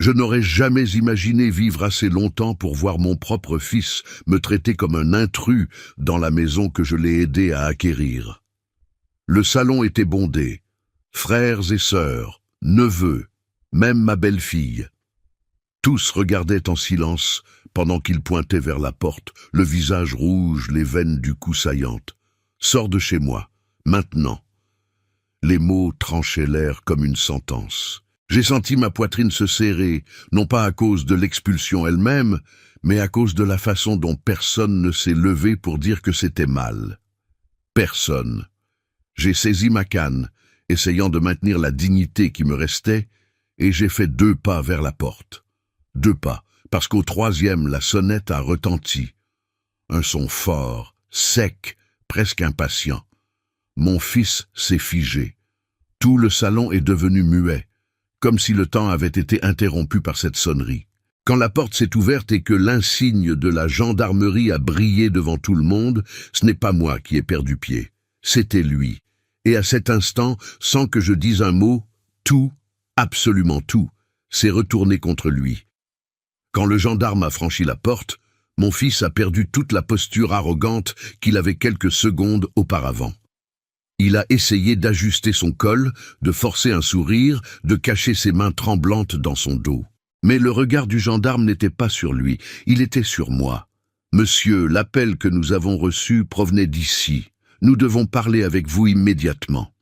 Je n'aurais jamais imaginé vivre assez longtemps pour voir mon propre fils me traiter comme un intrus dans la maison que je l'ai aidé à acquérir. Le salon était bondé, frères et sœurs, neveux, même ma belle-fille. Tous regardaient en silence pendant qu'il pointait vers la porte, le visage rouge, les veines du cou saillantes. « Sors de chez moi, maintenant !» Les mots tranchaient l'air comme une sentence. J'ai senti ma poitrine se serrer, non pas à cause de l'expulsion elle-même, mais à cause de la façon dont personne ne s'est levé pour dire que c'était mal. Personne. J'ai saisi ma canne, essayant de maintenir la dignité qui me restait, et j'ai fait 2 pas vers la porte. 2 pas, parce qu'au 3e, la sonnette a retenti. Un son fort, sec, presque impatient. Mon fils s'est figé. Tout le salon est devenu muet, comme si le temps avait été interrompu par cette sonnerie. Quand la porte s'est ouverte et que l'insigne de la gendarmerie a brillé devant tout le monde, ce n'est pas moi qui ai perdu pied, c'était lui. Et à cet instant, sans que je dise un mot, tout, absolument tout, s'est retourné contre lui. Quand le gendarme a franchi la porte, mon fils a perdu toute la posture arrogante qu'il avait quelques secondes auparavant. Il a essayé d'ajuster son col, de forcer un sourire, de cacher ses mains tremblantes dans son dos. Mais le regard du gendarme n'était pas sur lui, il était sur moi. « Monsieur, l'appel que nous avons reçu provenait d'ici. Nous devons parler avec vous immédiatement. »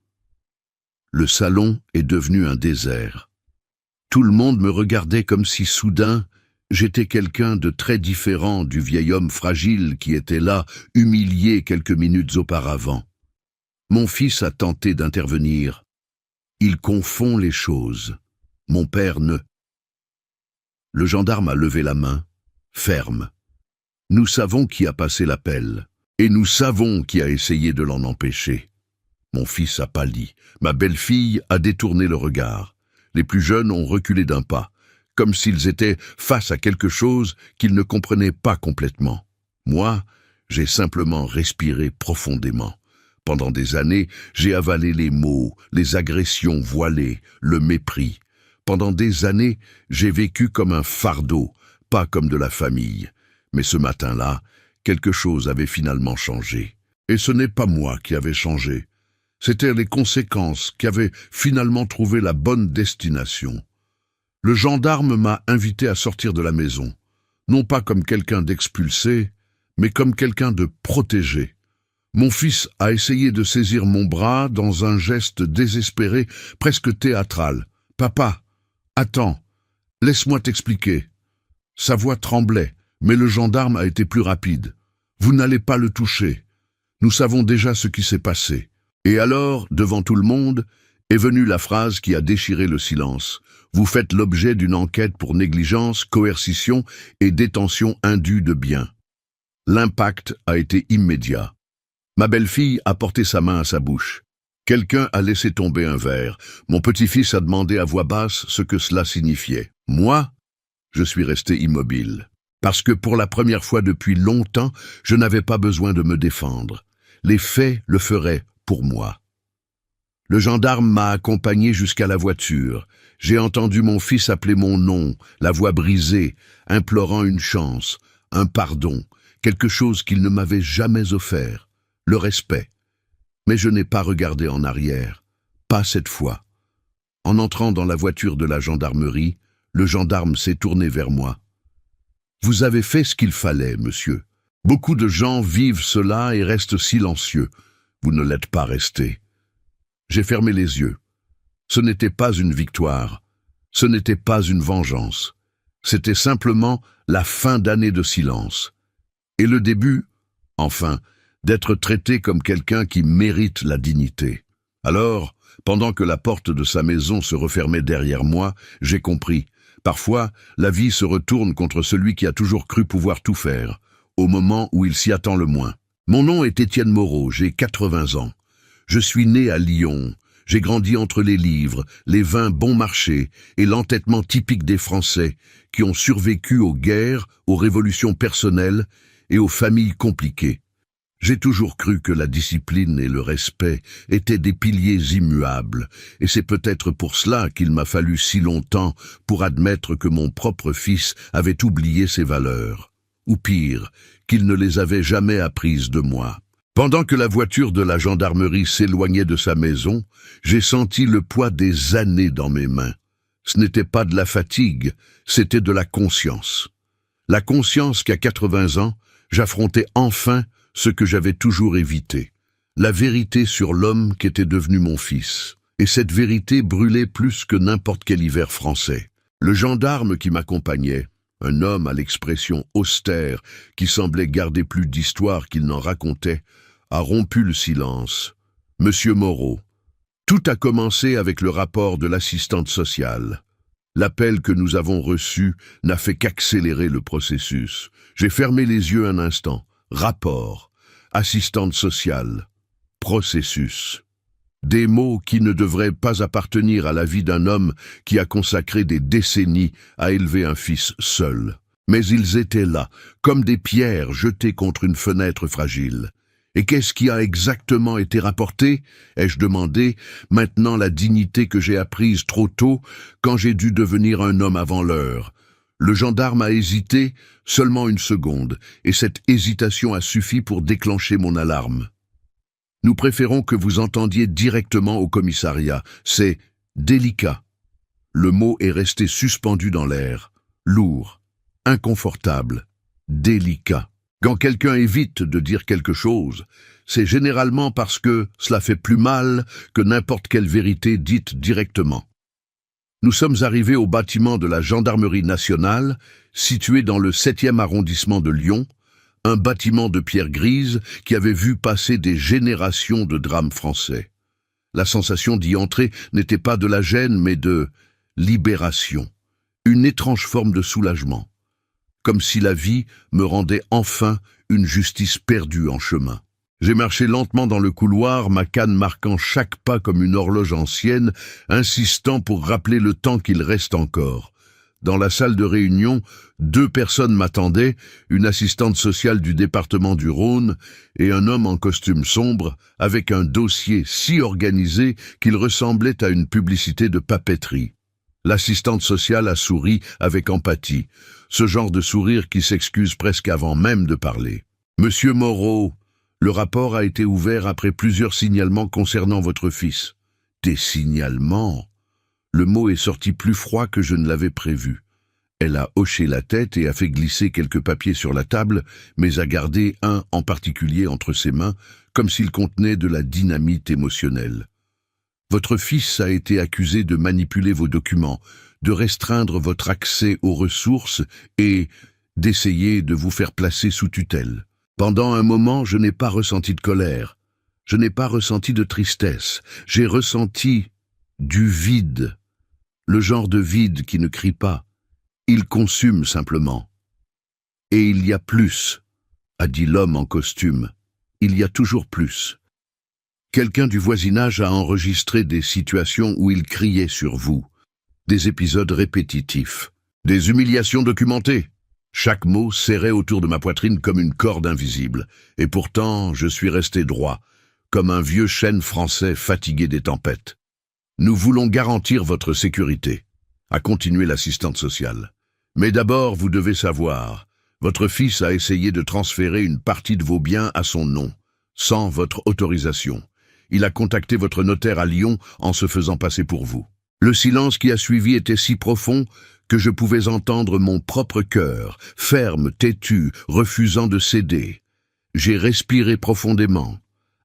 Le salon est devenu un désert. Tout le monde me regardait comme si soudain, j'étais quelqu'un de très différent du vieil homme fragile qui était là, humilié quelques minutes auparavant. Mon fils a tenté d'intervenir. Il confond les choses. Mon père ne. Le gendarme a levé la main, ferme. Nous savons qui a passé l'appel, et nous savons qui a essayé de l'en empêcher. Mon fils a pâli. Ma belle-fille a détourné le regard. Les plus jeunes ont reculé d'un pas, comme s'ils étaient face à quelque chose qu'ils ne comprenaient pas complètement. Moi, j'ai simplement respiré profondément. Pendant des années, j'ai avalé les mots, les agressions voilées, le mépris. Pendant des années, j'ai vécu comme un fardeau, pas comme de la famille. Mais ce matin-là, quelque chose avait finalement changé. Et ce n'est pas moi qui avais changé. C'étaient les conséquences qui avaient finalement trouvé la bonne destination. Le gendarme m'a invité à sortir de la maison, non pas comme quelqu'un d'expulsé, mais comme quelqu'un de protégé. Mon fils a essayé de saisir mon bras dans un geste désespéré, presque théâtral. « Papa, attends, laisse-moi t'expliquer. » Sa voix tremblait, mais le gendarme a été plus rapide. « Vous n'allez pas le toucher. Nous savons déjà ce qui s'est passé. » Et alors, devant tout le monde, est venue la phrase qui a déchiré le silence. « Vous faites l'objet d'une enquête pour négligence, coercition et détention indue de biens. » L'impact a été immédiat. Ma belle-fille a porté sa main à sa bouche. Quelqu'un a laissé tomber un verre. Mon petit-fils a demandé à voix basse ce que cela signifiait. Moi, je suis resté immobile. Parce que pour la première fois depuis longtemps, je n'avais pas besoin de me défendre. Les faits le feraient pour moi. Le gendarme m'a accompagné jusqu'à la voiture. J'ai entendu mon fils appeler mon nom, la voix brisée, implorant une chance, un pardon, quelque chose qu'il ne m'avait jamais offert. Le respect. Mais je n'ai pas regardé en arrière. Pas cette fois. En entrant dans la voiture de la gendarmerie, le gendarme s'est tourné vers moi. « Vous avez fait ce qu'il fallait, monsieur. Beaucoup de gens vivent cela et restent silencieux. Vous ne l'êtes pas resté. » J'ai fermé les yeux. Ce n'était pas une victoire. Ce n'était pas une vengeance. C'était simplement la fin d'année de silence. Et le début, enfin, d'être traité comme quelqu'un qui mérite la dignité. Alors, pendant que la porte de sa maison se refermait derrière moi, j'ai compris. Parfois, la vie se retourne contre celui qui a toujours cru pouvoir tout faire, au moment où il s'y attend le moins. Mon nom est Étienne Moreau, j'ai 80 ans. Je suis né à Lyon. J'ai grandi entre les livres, les vins bon marché et l'entêtement typique des Français qui ont survécu aux guerres, aux révolutions personnelles et aux familles compliquées. J'ai toujours cru que la discipline et le respect étaient des piliers immuables, et c'est peut-être pour cela qu'il m'a fallu si longtemps pour admettre que mon propre fils avait oublié ces valeurs, ou pire, qu'il ne les avait jamais apprises de moi. Pendant que la voiture de la gendarmerie s'éloignait de sa maison, j'ai senti le poids des années dans mes mains. Ce n'était pas de la fatigue, c'était de la conscience. La conscience qu'à 80 ans, j'affrontais enfin ce que j'avais toujours évité, la vérité sur l'homme qu'était devenu mon fils. Et cette vérité brûlait plus que n'importe quel hiver français. Le gendarme qui m'accompagnait, un homme à l'expression austère qui semblait garder plus d'histoire qu'il n'en racontait, a rompu le silence. « Monsieur Moreau, tout a commencé avec le rapport de l'assistante sociale. L'appel que nous avons reçu n'a fait qu'accélérer le processus. J'ai fermé les yeux un instant. Rapport, assistante sociale, processus. Des mots qui ne devraient pas appartenir à la vie d'un homme qui a consacré des décennies à élever un fils seul. Mais ils étaient là, comme des pierres jetées contre une fenêtre fragile. Et qu'est-ce qui a exactement été rapporté ? Ai-je demandé, maintenant la dignité que j'ai apprise trop tôt, quand j'ai dû devenir un homme avant l'heure. Le gendarme a hésité seulement une seconde, et cette hésitation a suffi pour déclencher mon alarme. Nous préférons que vous entendiez directement au commissariat. C'est délicat. Le mot est resté suspendu dans l'air, lourd, inconfortable, délicat. Quand quelqu'un évite de dire quelque chose, c'est généralement parce que cela fait plus mal que n'importe quelle vérité dite directement. Nous sommes arrivés au bâtiment de la Gendarmerie nationale, situé dans le 7e arrondissement de Lyon, un bâtiment de pierre grise qui avait vu passer des générations de drames français. La sensation d'y entrer n'était pas de la gêne, mais de libération, une étrange forme de soulagement, comme si la vie me rendait enfin une justice perdue en chemin. J'ai marché lentement dans le couloir, ma canne marquant chaque pas comme une horloge ancienne, insistant pour rappeler le temps qu'il reste encore. Dans la salle de réunion, 2 personnes m'attendaient, une assistante sociale du département du Rhône et un homme en costume sombre, avec un dossier si organisé qu'il ressemblait à une publicité de papeterie. L'assistante sociale a souri avec empathie, ce genre de sourire qui s'excuse presque avant même de parler. « Monsieur Moreau, le rapport a été ouvert après plusieurs signalements concernant votre fils. » Des signalements ? Le mot est sorti plus froid que je ne l'avais prévu. Elle a hoché la tête et a fait glisser quelques papiers sur la table, mais a gardé un en particulier entre ses mains, comme s'il contenait de la dynamite émotionnelle. Votre fils a été accusé de manipuler vos documents, de restreindre votre accès aux ressources et d'essayer de vous faire placer sous tutelle. Pendant un moment, je n'ai pas ressenti de colère, je n'ai pas ressenti de tristesse, j'ai ressenti du vide, le genre de vide qui ne crie pas, il consume simplement. Et il y a plus, a dit l'homme en costume, il y a toujours plus. Quelqu'un du voisinage a enregistré des situations où il criait sur vous, des épisodes répétitifs, des humiliations documentées. Chaque mot serrait autour de ma poitrine comme une corde invisible, et pourtant je suis resté droit, comme un vieux chêne français fatigué des tempêtes. Nous voulons garantir votre sécurité, a continué l'assistante sociale. Mais d'abord, vous devez savoir, votre fils a essayé de transférer une partie de vos biens à son nom, sans votre autorisation. Il a contacté votre notaire à Lyon en se faisant passer pour vous. Le silence qui a suivi était si profond que je pouvais entendre mon propre cœur, ferme, têtu, refusant de céder. J'ai respiré profondément.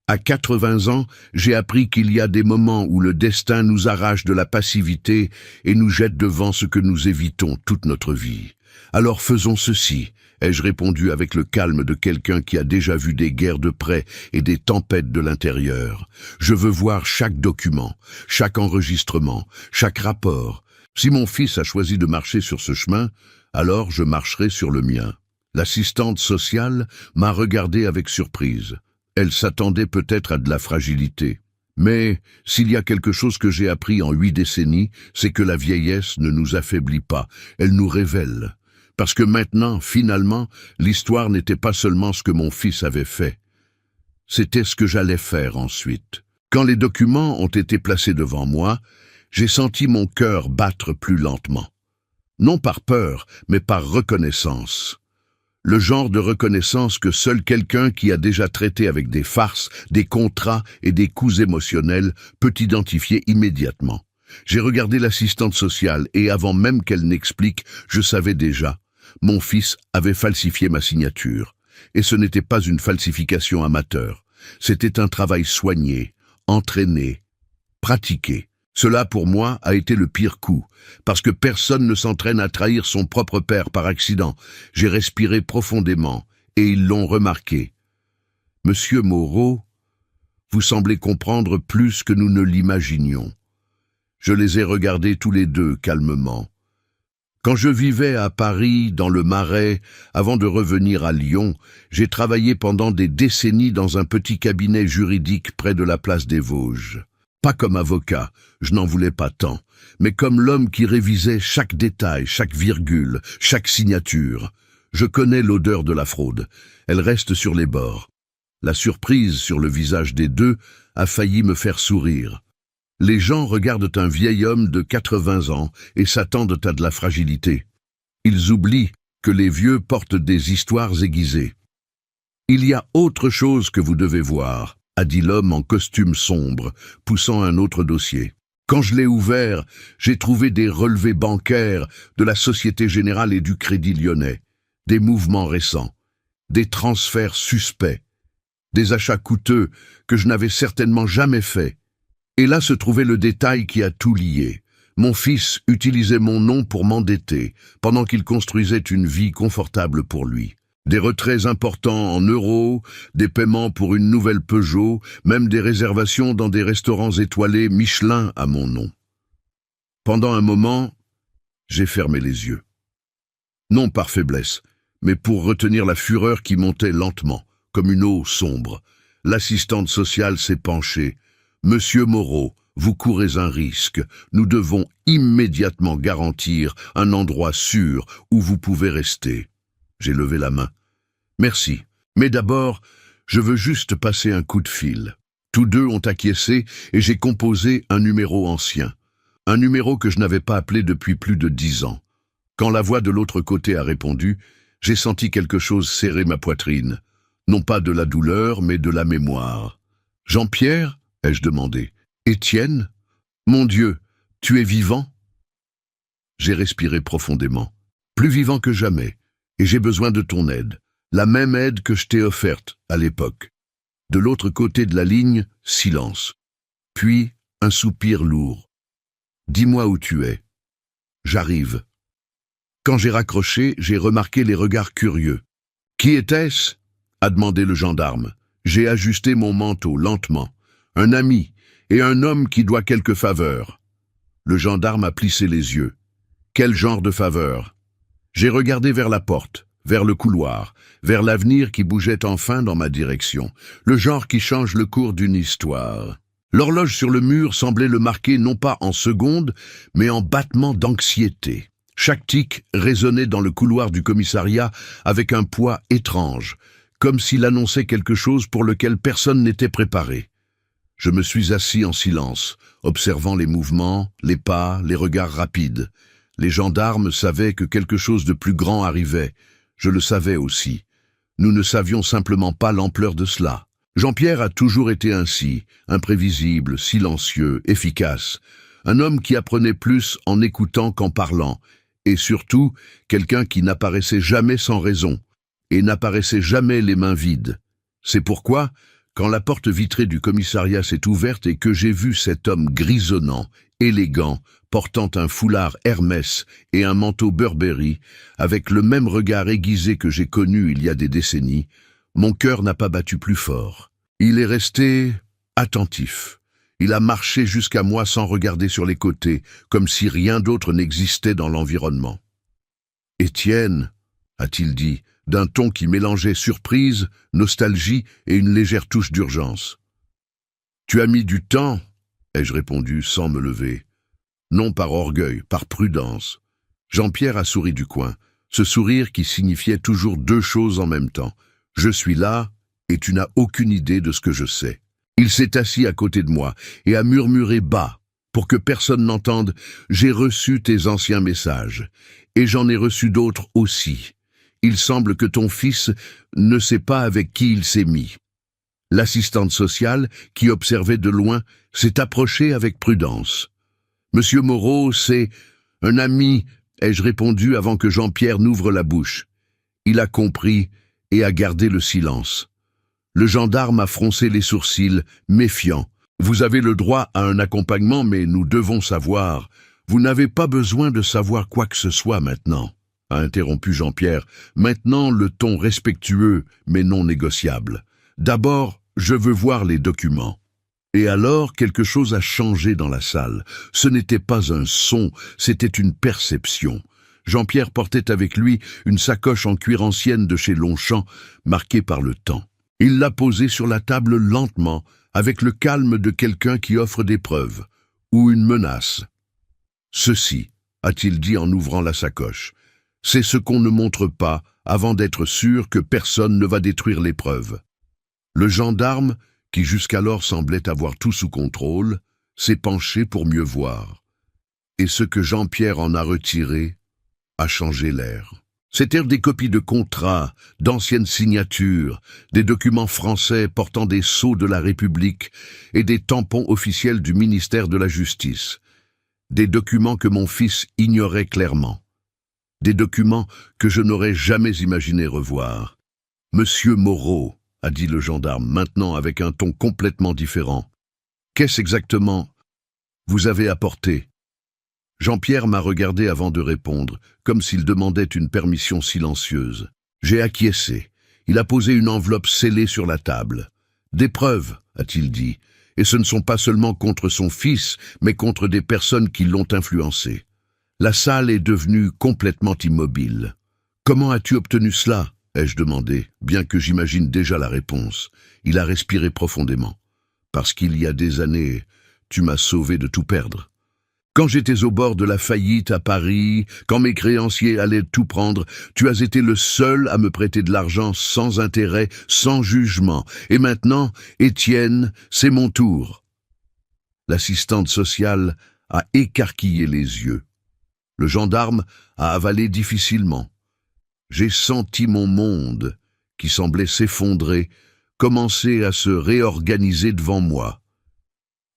À 80 ans, j'ai appris qu'il y a des moments où le destin nous arrache de la passivité et nous jette devant ce que nous évitons toute notre vie. Alors faisons ceci, ai-je répondu avec le calme de quelqu'un qui a déjà vu des guerres de près et des tempêtes de l'intérieur. Je veux voir chaque document, chaque enregistrement, chaque rapport. Si mon fils a choisi de marcher sur ce chemin, alors je marcherai sur le mien. L'assistante sociale m'a regardé avec surprise. Elle s'attendait peut-être à de la fragilité. Mais s'il y a quelque chose que j'ai appris en 8 décennies, c'est que la vieillesse ne nous affaiblit pas, elle nous révèle. Parce que maintenant, finalement, l'histoire n'était pas seulement ce que mon fils avait fait. C'était ce que j'allais faire ensuite. Quand les documents ont été placés devant moi, j'ai senti mon cœur battre plus lentement. Non par peur, mais par reconnaissance. Le genre de reconnaissance que seul quelqu'un qui a déjà traité avec des farces, des contrats et des coups émotionnels peut identifier immédiatement. J'ai regardé l'assistante sociale et avant même qu'elle n'explique, je savais déjà. Mon fils avait falsifié ma signature. Et ce n'était pas une falsification amateur. C'était un travail soigné, entraîné, pratiqué. Cela, pour moi, a été le pire coup, parce que personne ne s'entraîne à trahir son propre père par accident. J'ai respiré profondément, et ils l'ont remarqué. « Monsieur Moreau, vous semblez comprendre plus que nous ne l'imaginions. » Je les ai regardés tous les deux calmement. Quand je vivais à Paris, dans le Marais, avant de revenir à Lyon, j'ai travaillé pendant des décennies dans un petit cabinet juridique près de la place des Vosges. Pas comme avocat, je n'en voulais pas tant, mais comme l'homme qui révisait chaque détail, chaque virgule, chaque signature. Je connais l'odeur de la fraude, elle reste sur les bords. La surprise sur le visage des deux a failli me faire sourire. Les gens regardent un vieil homme de 80 ans et s'attendent à de la fragilité. Ils oublient que les vieux portent des histoires aiguisées. « Il y a autre chose que vous devez voir », a dit l'homme en costume sombre, poussant un autre dossier. Quand je l'ai ouvert, j'ai trouvé des relevés bancaires de la Société Générale et du Crédit Lyonnais, des mouvements récents, des transferts suspects, des achats coûteux que je n'avais certainement jamais faits. Et là se trouvait le détail qui a tout lié. Mon fils utilisait mon nom pour m'endetter, pendant qu'il construisait une vie confortable pour lui. Des retraits importants en euros, des paiements pour une nouvelle Peugeot, même des réservations dans des restaurants étoilés Michelin à mon nom. Pendant un moment, j'ai fermé les yeux. Non par faiblesse, mais pour retenir la fureur qui montait lentement, comme une eau sombre. L'assistante sociale s'est penchée. « Monsieur Moreau, vous courez un risque. Nous devons immédiatement garantir un endroit sûr où vous pouvez rester. » J'ai levé la main. « Merci, mais d'abord, je veux juste passer un coup de fil. » Tous deux ont acquiescé et j'ai composé un numéro ancien. Un numéro que je n'avais pas appelé depuis plus de 10 ans. Quand la voix de l'autre côté a répondu, j'ai senti quelque chose serrer ma poitrine. Non pas de la douleur, mais de la mémoire. « Jean-Pierre ?» ai-je demandé. « Étienne ? Mon Dieu, tu es vivant ?» J'ai respiré profondément. Plus vivant que jamais, et j'ai besoin de ton aide. La même aide que je t'ai offerte à l'époque. De l'autre côté de la ligne, silence. Puis, un soupir lourd. « Dis-moi où tu es. »« J'arrive. » Quand j'ai raccroché, j'ai remarqué les regards curieux. « Qui était-ce » a demandé le gendarme. J'ai ajusté mon manteau lentement. Un ami et un homme qui doit quelques faveurs. Le gendarme a plissé les yeux. Quel genre de faveur? J'ai regardé vers la porte, vers le couloir, vers l'avenir qui bougeait enfin dans ma direction, le genre qui change le cours d'une histoire. L'horloge sur le mur semblait le marquer non pas en secondes, mais en battements d'anxiété. Chaque tic résonnait dans le couloir du commissariat avec un poids étrange, comme s'il annonçait quelque chose pour lequel personne n'était préparé. Je me suis assis en silence, observant les mouvements, les pas, les regards rapides. Les gendarmes savaient que quelque chose de plus grand arrivait. Je le savais aussi. Nous ne savions simplement pas l'ampleur de cela. Jean-Pierre a toujours été ainsi, imprévisible, silencieux, efficace. Un homme qui apprenait plus en écoutant qu'en parlant. Et surtout, quelqu'un qui n'apparaissait jamais sans raison. Et n'apparaissait jamais les mains vides. C'est pourquoi, quand la porte vitrée du commissariat s'est ouverte et que j'ai vu cet homme grisonnant, élégant, portant un foulard Hermès et un manteau Burberry, avec le même regard aiguisé que j'ai connu il y a des décennies, mon cœur n'a pas battu plus fort. Il est resté attentif. Il a marché jusqu'à moi sans regarder sur les côtés, comme si rien d'autre n'existait dans l'environnement. « Étienne » a-t-il dit, d'un ton qui mélangeait surprise, nostalgie et une légère touche d'urgence. « Tu as mis du temps » ai-je répondu sans me lever. Non par orgueil, par prudence. Jean-Pierre a souri du coin, ce sourire qui signifiait toujours deux choses en même temps. Je suis là Et tu n'as aucune idée de ce que je sais. Il s'est assis à côté de moi et a murmuré bas, pour que personne n'entende, « J'ai reçu tes anciens messages, et j'en ai reçu d'autres aussi. Il semble que ton fils ne sait pas avec qui il s'est mis. » L'assistante sociale, qui observait de loin, s'est approchée avec prudence. « Monsieur Moreau, c'est un ami », ai-je répondu avant que Jean-Pierre n'ouvre la bouche. Il a compris et a gardé le silence. Le gendarme a froncé les sourcils, méfiant. « Vous avez le droit à un accompagnement, mais nous devons savoir. Vous n'avez pas besoin de savoir quoi que ce soit maintenant, » a interrompu Jean-Pierre, maintenant le ton respectueux, mais non négociable. « D'abord, je veux voir les documents. » Et alors, quelque chose a changé dans la salle. Ce n'était pas un son, c'était une perception. Jean-Pierre portait avec lui une sacoche en cuir ancienne de chez Longchamp, marquée par le temps. Il l'a posée sur la table lentement, avec le calme de quelqu'un qui offre des preuves, ou une menace. « Ceci, » a-t-il dit en ouvrant la sacoche, « c'est ce qu'on ne montre pas avant d'être sûr que personne ne va détruire les preuves. » Le gendarme, qui jusqu'alors semblait avoir tout sous contrôle, s'est penché pour mieux voir. Et ce que Jean-Pierre en a retiré a changé l'air. C'étaient des copies de contrats, d'anciennes signatures, des documents français portant des sceaux de la République et des tampons officiels du ministère de la Justice. Des documents que mon fils ignorait clairement. Des documents que je n'aurais jamais imaginé revoir. « Monsieur Moreau », a dit le gendarme, maintenant avec un ton complètement différent. « Qu'est-ce exactement vous avez apporté ?» Jean-Pierre m'a regardé avant de répondre, comme s'il demandait une permission silencieuse. J'ai acquiescé. Il a posé une enveloppe scellée sur la table. « Des preuves, a-t-il dit, et ce ne sont pas seulement contre son fils, mais contre des personnes qui l'ont influencé. » La salle est devenue complètement immobile. « Comment as-tu obtenu cela ?» ai-je demandé, bien que j'imagine déjà la réponse. Il a respiré profondément. « Parce qu'il y a des années, tu m'as sauvé de tout perdre. Quand j'étais au bord de la faillite à Paris, quand mes créanciers allaient tout prendre, tu as été le seul à me prêter de l'argent sans intérêt, sans jugement. Et maintenant, Étienne, c'est mon tour. » L'assistante sociale a écarquillé les yeux. Le gendarme a avalé difficilement. J'ai senti mon monde, qui semblait s'effondrer, commencer à se réorganiser devant moi.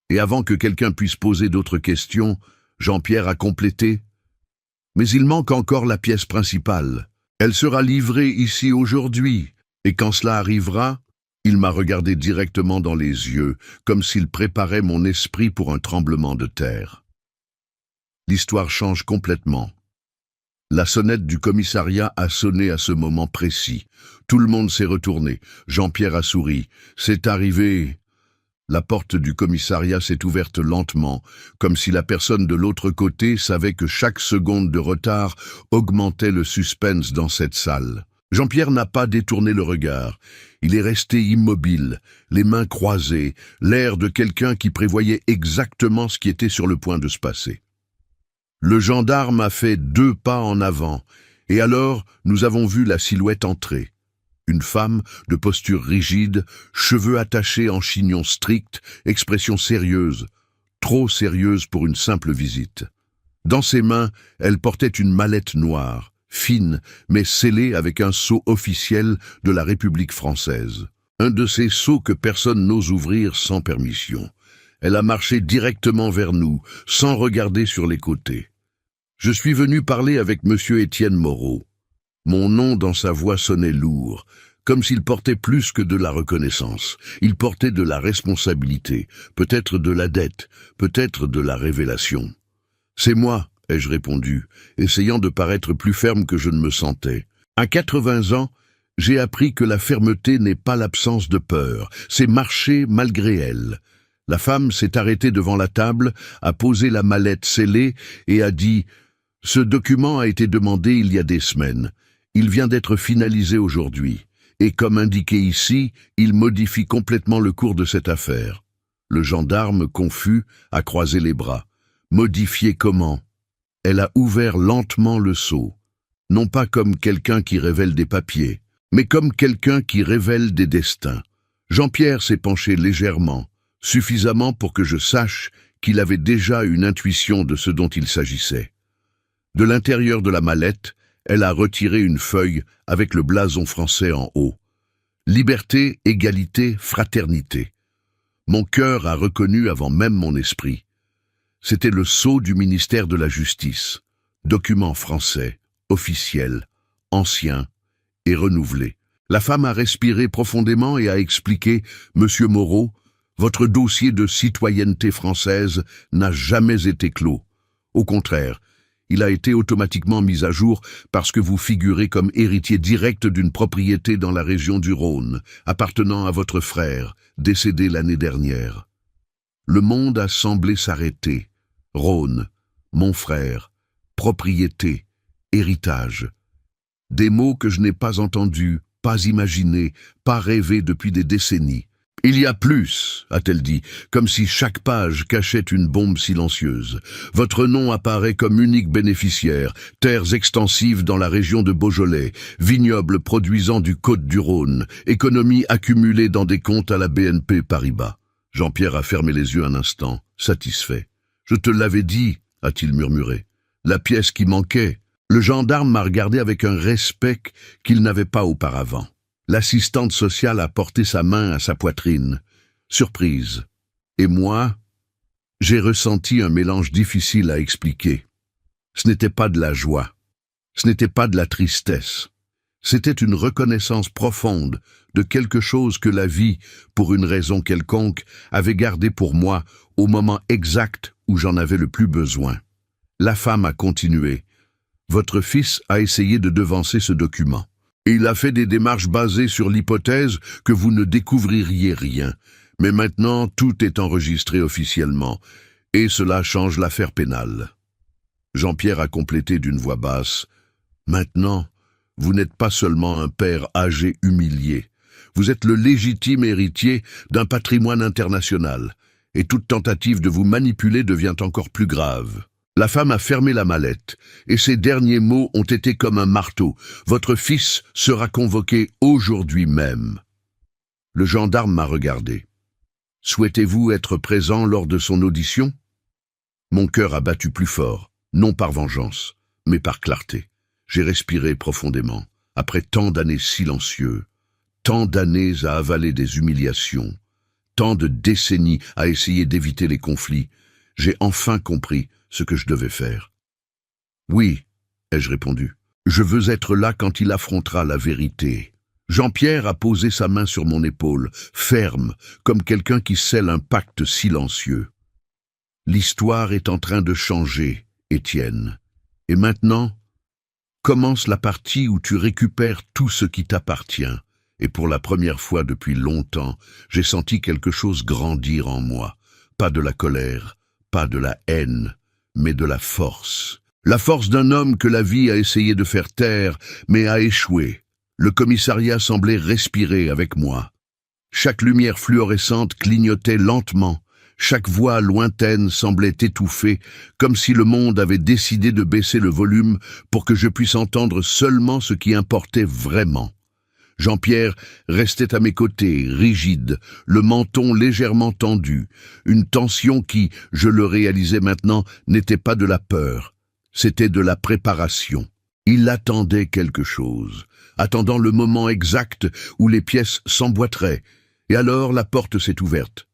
Et avant que quelqu'un puisse poser d'autres questions, Jean-Pierre a complété. « Mais il manque encore la pièce principale. Elle sera livrée ici aujourd'hui, et quand cela arrivera, il m'a regardé directement dans les yeux, comme s'il préparait mon esprit pour un tremblement de terre. L'histoire change complètement. La sonnette du commissariat a sonné à ce moment précis. Tout le monde s'est retourné. Jean-Pierre a souri. C'est arrivé. La porte du commissariat s'est ouverte lentement, comme si la personne de l'autre côté savait que chaque seconde de retard augmentait le suspense dans cette salle. Jean-Pierre n'a pas détourné le regard. Il est resté immobile, les mains croisées, l'air de quelqu'un qui prévoyait exactement ce qui était sur le point de se passer. Le gendarme a fait 2 pas en avant, et alors nous avons vu la silhouette entrer. Une femme, de posture rigide, cheveux attachés en chignon strict, expression sérieuse, trop sérieuse pour une simple visite. Dans ses mains, elle portait une mallette noire, fine, mais scellée avec un sceau officiel de la République française. Un de ces sceaux que personne n'ose ouvrir sans permission. Elle a marché directement vers nous, sans regarder sur les côtés. Je suis venu parler avec monsieur Étienne Moreau. Mon nom dans sa voix sonnait lourd, comme s'il portait plus que de la reconnaissance. Il portait de la responsabilité, peut-être de la dette, peut-être de la révélation. « C'est moi », ai-je répondu, essayant de paraître plus ferme que je ne me sentais. À 80 ans, j'ai appris que la fermeté n'est pas l'absence de peur, c'est marcher malgré elle. La femme s'est arrêtée devant la table, a posé la mallette scellée et a dit « Ce document a été demandé il y a des semaines. Il vient d'être finalisé aujourd'hui. Et comme indiqué ici, il modifie complètement le cours de cette affaire. » Le gendarme, confus, a croisé les bras. « Modifié comment ?» Elle a ouvert lentement le sceau. Non pas comme quelqu'un qui révèle des papiers, mais comme quelqu'un qui révèle des destins. Jean-Pierre s'est penché légèrement, suffisamment pour que je sache qu'il avait déjà une intuition de ce dont il s'agissait. De l'intérieur de la mallette, elle a retiré une feuille avec le blason français en haut. Liberté, égalité, fraternité. Mon cœur a reconnu avant même mon esprit. C'était le sceau du ministère de la Justice. Document français, officiel, ancien et renouvelé. La femme a respiré profondément et a expliqué « Monsieur Moreau, votre dossier de citoyenneté française n'a jamais été clos. Au contraire, il a été automatiquement mis à jour parce que vous figurez comme héritier direct d'une propriété dans la région du Rhône, appartenant à votre frère, décédé l'année dernière. » Le monde a semblé s'arrêter. Rhône, mon frère, propriété, héritage. Des mots que je n'ai pas entendus, pas imaginés, pas rêvés depuis des décennies. « Il y a plus », a-t-elle dit, comme si chaque page cachait une bombe silencieuse. Votre nom apparaît comme unique bénéficiaire, terres extensives dans la région de Beaujolais, vignobles produisant du Côte-du-Rhône, économie accumulée dans des comptes à la BNP Paribas. Jean-Pierre a fermé les yeux un instant, satisfait. « Je te l'avais dit », a-t-il murmuré. « La pièce qui manquait. » Le gendarme m'a regardé avec un respect qu'il n'avait pas auparavant. L'assistante sociale a porté sa main à sa poitrine. Surprise. Et moi, j'ai ressenti un mélange difficile à expliquer. Ce n'était pas de la joie. Ce n'était pas de la tristesse. C'était une reconnaissance profonde de quelque chose que la vie, pour une raison quelconque, avait gardé pour moi au moment exact où j'en avais le plus besoin. La femme a continué. Votre fils a essayé de devancer ce document. Il a fait des démarches basées sur l'hypothèse que vous ne découvririez rien. Mais maintenant, tout est enregistré officiellement, et cela change l'affaire pénale. Jean-Pierre a complété d'une voix basse. Maintenant, vous n'êtes pas seulement un père âgé humilié. Vous êtes le légitime héritier d'un patrimoine international, et toute tentative de vous manipuler devient encore plus grave. La femme a fermé la mallette, et ses derniers mots ont été comme un marteau. Votre fils sera convoqué aujourd'hui même. Le gendarme m'a regardé. Souhaitez-vous être présent lors de son audition? Mon cœur a battu plus fort, non par vengeance, mais par clarté. J'ai respiré profondément, après tant d'années silencieux, tant d'années à avaler des humiliations, tant de décennies à essayer d'éviter les conflits. J'ai enfin compris ce que je devais faire. « Oui », ai-je répondu, « je veux être là quand il affrontera la vérité. » Jean-Pierre a posé sa main sur mon épaule, ferme, comme quelqu'un qui scelle un pacte silencieux. « L'histoire est en train de changer, Étienne. Et maintenant, commence la partie où tu récupères tout ce qui t'appartient. » Et pour la première fois depuis longtemps, j'ai senti quelque chose grandir en moi. Pas de la colère, pas de la haine, mais de la force. La force d'un homme que la vie a essayé de faire taire, mais a échoué. Le commissariat semblait respirer avec moi. Chaque lumière fluorescente clignotait lentement. Chaque voix lointaine semblait étouffée, comme si le monde avait décidé de baisser le volume pour que je puisse entendre seulement ce qui importait vraiment. Jean-Pierre restait à mes côtés, rigide, le menton légèrement tendu, une tension qui, je le réalisais maintenant, n'était pas de la peur, c'était de la préparation. Il attendait quelque chose, attendant le moment exact où les pièces s'emboîteraient, et alors la porte s'est ouverte.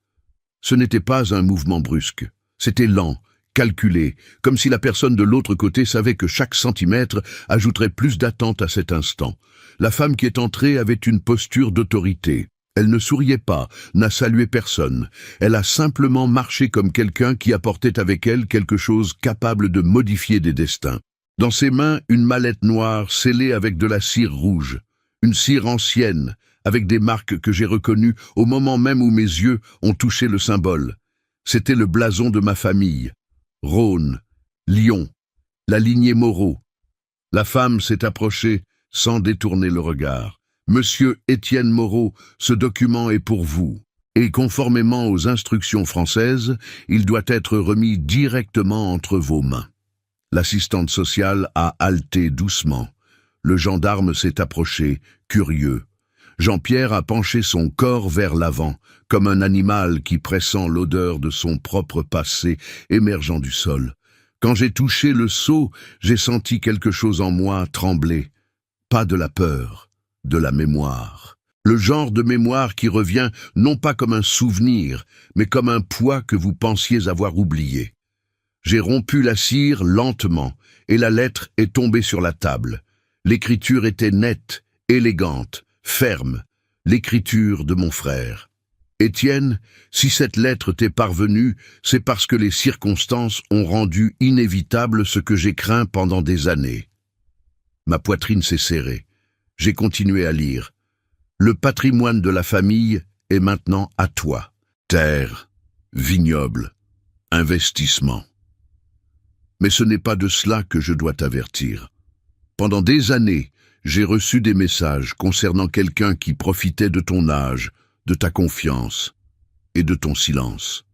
Ce n'était pas un mouvement brusque, c'était lent, calculé, comme si la personne de l'autre côté savait que chaque centimètre ajouterait plus d'attente à cet instant. La femme qui est entrée avait une posture d'autorité. Elle ne souriait pas, n'a salué personne. Elle a simplement marché comme quelqu'un qui apportait avec elle quelque chose capable de modifier des destins. Dans ses mains, une mallette noire scellée avec de la cire rouge. Une cire ancienne, avec des marques que j'ai reconnues au moment même où mes yeux ont touché le symbole. C'était le blason de ma famille. Rhône, Lyon, la lignée Moreau. La femme s'est approchée sans détourner le regard. « Monsieur Étienne Moreau, ce document est pour vous, et conformément aux instructions françaises, il doit être remis directement entre vos mains. » L'assistante sociale a haleté doucement. Le gendarme s'est approché, curieux. Jean-Pierre a penché son corps vers l'avant, comme un animal qui pressent l'odeur de son propre passé émergeant du sol. Quand j'ai touché le seau, j'ai senti quelque chose en moi trembler. Pas de la peur, de la mémoire. Le genre de mémoire qui revient non pas comme un souvenir, mais comme un poids que vous pensiez avoir oublié. J'ai rompu la cire lentement, et la lettre est tombée sur la table. L'écriture était nette, élégante, ferme, l'écriture de mon frère. Étienne, si cette lettre t'est parvenue, c'est parce que les circonstances ont rendu inévitable ce que j'ai craint pendant des années. Ma poitrine s'est serrée. J'ai continué à lire. Le patrimoine de la famille est maintenant à toi. Terre, vignoble, investissement. Mais ce n'est pas de cela que je dois t'avertir. Pendant des années, j'ai reçu des messages concernant quelqu'un qui profitait de ton âge, de ta confiance et de ton silence.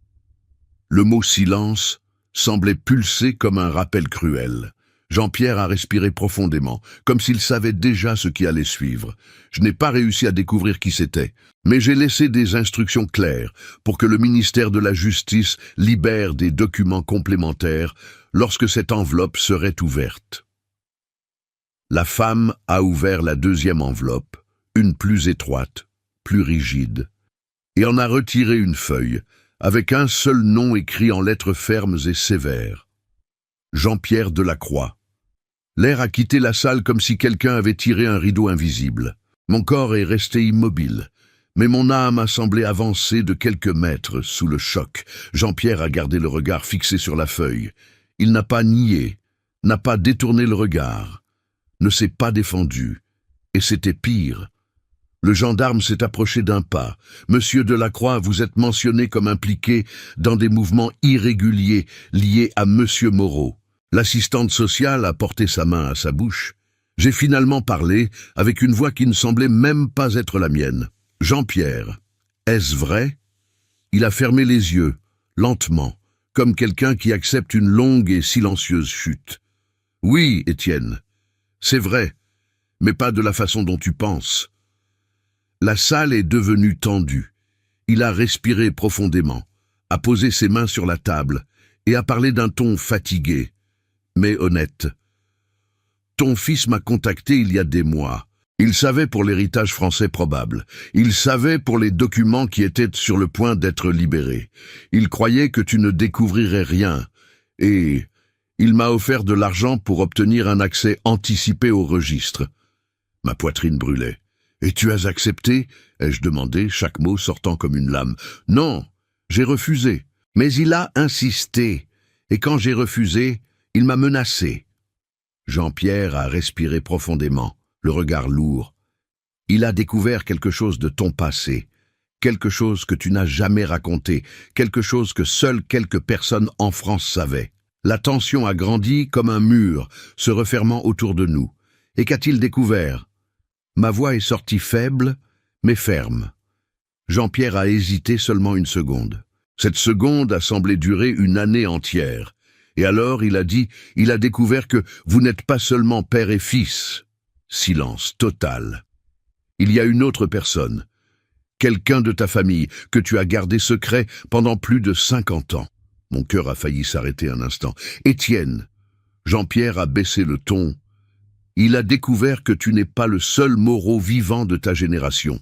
Le mot silence semblait pulser comme un rappel cruel. Jean-Pierre a respiré profondément, comme s'il savait déjà ce qui allait suivre. Je n'ai pas réussi à découvrir qui c'était, mais j'ai laissé des instructions claires pour que le ministère de la Justice libère des documents complémentaires lorsque cette enveloppe serait ouverte. La femme a ouvert la deuxième enveloppe, une plus étroite, plus rigide, et en a retiré une feuille, avec un seul nom écrit en lettres fermes et sévères. Jean-Pierre Delacroix. L'air a quitté la salle comme si quelqu'un avait tiré un rideau invisible. Mon corps est resté immobile, mais mon âme a semblé avancer de quelques mètres sous le choc. Jean-Pierre a gardé le regard fixé sur la feuille. Il n'a pas nié, n'a pas détourné le regard, ne s'est pas défendu. Et c'était pire. Le gendarme s'est approché d'un pas. « Monsieur Delacroix, vous êtes mentionné comme impliqué dans des mouvements irréguliers liés à Monsieur Moreau. » L'assistante sociale a porté sa main à sa bouche. J'ai finalement parlé avec une voix qui ne semblait même pas être la mienne. « Jean-Pierre, est-ce vrai ?» Il a fermé les yeux, lentement, comme quelqu'un qui accepte une longue et silencieuse chute. « Oui, Étienne, c'est vrai, mais pas de la façon dont tu penses. » La salle est devenue tendue. Il a respiré profondément, a posé ses mains sur la table et a parlé d'un ton fatigué, mais honnête. « Ton fils m'a contacté il y a des mois. Il savait pour l'héritage français probable. Il savait pour les documents qui étaient sur le point d'être libérés. Il croyait que tu ne découvrirais rien. Et il m'a offert de l'argent pour obtenir un accès anticipé au registre. » Ma poitrine brûlait. « Et tu as accepté ?» ai-je demandé, chaque mot sortant comme une lame. « Non, j'ai refusé. Mais il a insisté. Et quand j'ai refusé, il m'a menacé. » Jean-Pierre a respiré profondément, le regard lourd. « Il a découvert quelque chose de ton passé, quelque chose que tu n'as jamais raconté, quelque chose que seules quelques personnes en France savaient. La tension a grandi comme un mur, se refermant autour de nous. Et qu'a-t-il découvert ?» Ma voix est sortie faible, mais ferme. Jean-Pierre a hésité seulement une seconde. Cette seconde a semblé durer une année entière. Et alors il a dit, il a découvert que vous n'êtes pas seulement père et fils. Silence total. Il y a une autre personne, quelqu'un de ta famille, que tu as gardé secret pendant plus de 50 ans. Mon cœur a failli s'arrêter un instant. Étienne. Jean-Pierre a baissé le ton. Il a découvert que tu n'es pas le seul Moreau vivant de ta génération.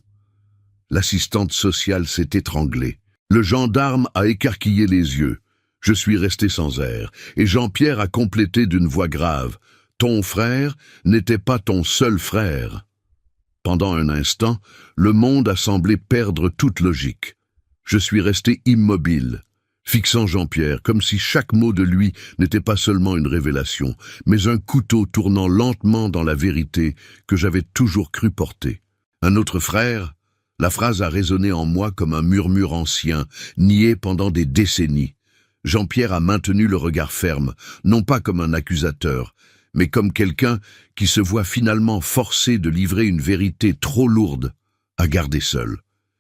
L'assistante sociale s'est étranglée. Le gendarme a écarquillé les yeux. Je suis resté sans air, et Jean-Pierre a complété d'une voix grave. Ton frère n'était pas ton seul frère. Pendant un instant, le monde a semblé perdre toute logique. Je suis resté immobile, fixant Jean-Pierre, comme si chaque mot de lui n'était pas seulement une révélation, mais un couteau tournant lentement dans la vérité que j'avais toujours cru porter. Un autre frère? La phrase a résonné en moi comme un murmure ancien, nié pendant des décennies. Jean-Pierre a maintenu le regard ferme, non pas comme un accusateur, mais comme quelqu'un qui se voit finalement forcé de livrer une vérité trop lourde à garder seul.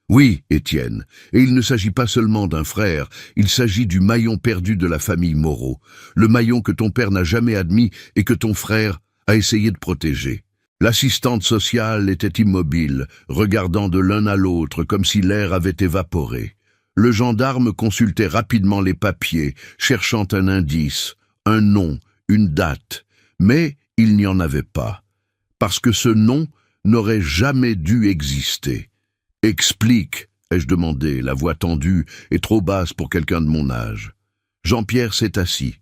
Oui, Étienne, et il ne s'agit pas seulement d'un frère, il s'agit du maillon perdu de la famille Moreau, le maillon que ton père n'a jamais admis et que ton frère a essayé de protéger. L'assistante sociale était immobile, regardant de l'un à l'autre comme si l'air avait évaporé. Le gendarme consultait rapidement les papiers, cherchant un indice, un nom, une date, mais il n'y en avait pas, parce que ce nom n'aurait jamais dû exister. « Explique », ai-je demandé, la voix tendue et trop basse pour quelqu'un de mon âge. Jean-Pierre s'est assis.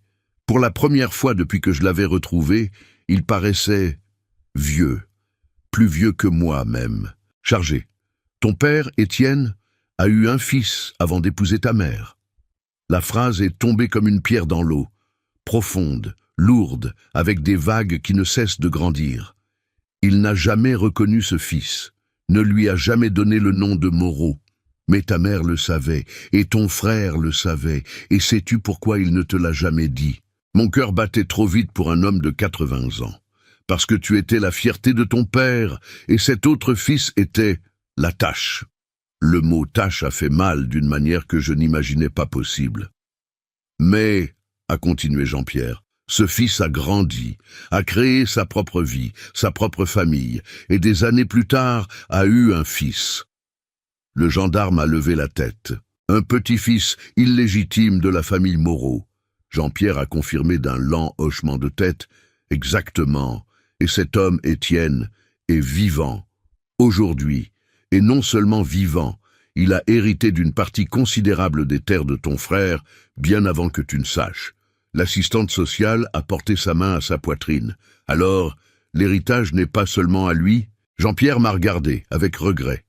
Pour la première fois depuis que je l'avais retrouvé, il paraissait vieux, plus vieux que moi même. Chargé. Ton père, Étienne, a eu un fils avant d'épouser ta mère. La phrase est tombée comme une pierre dans l'eau, profonde, lourde, avec des vagues qui ne cessent de grandir. Il n'a jamais reconnu ce fils, ne lui a jamais donné le nom de Moreau. Mais ta mère le savait, et ton frère le savait, et sais-tu pourquoi il ne te l'a jamais dit? Mon cœur battait trop vite pour un homme de 80 ans. Parce que tu étais la fierté de ton père, et cet autre fils était la tâche. Le mot tâche a fait mal d'une manière que je n'imaginais pas possible. Mais, a continué Jean-Pierre, ce fils a grandi, a créé sa propre vie, sa propre famille, et des années plus tard a eu un fils. Le gendarme a levé la tête. Un petit-fils illégitime de la famille Moreau. Jean-Pierre a confirmé d'un lent hochement de tête. Exactement. Et cet homme, Étienne, est vivant. Aujourd'hui. Et non seulement vivant, il a hérité d'une partie considérable des terres de ton frère, bien avant que tu ne saches. L'assistante sociale a porté sa main à sa poitrine. Alors, l'héritage n'est pas seulement à lui? Jean-Pierre m'a regardé, avec regret.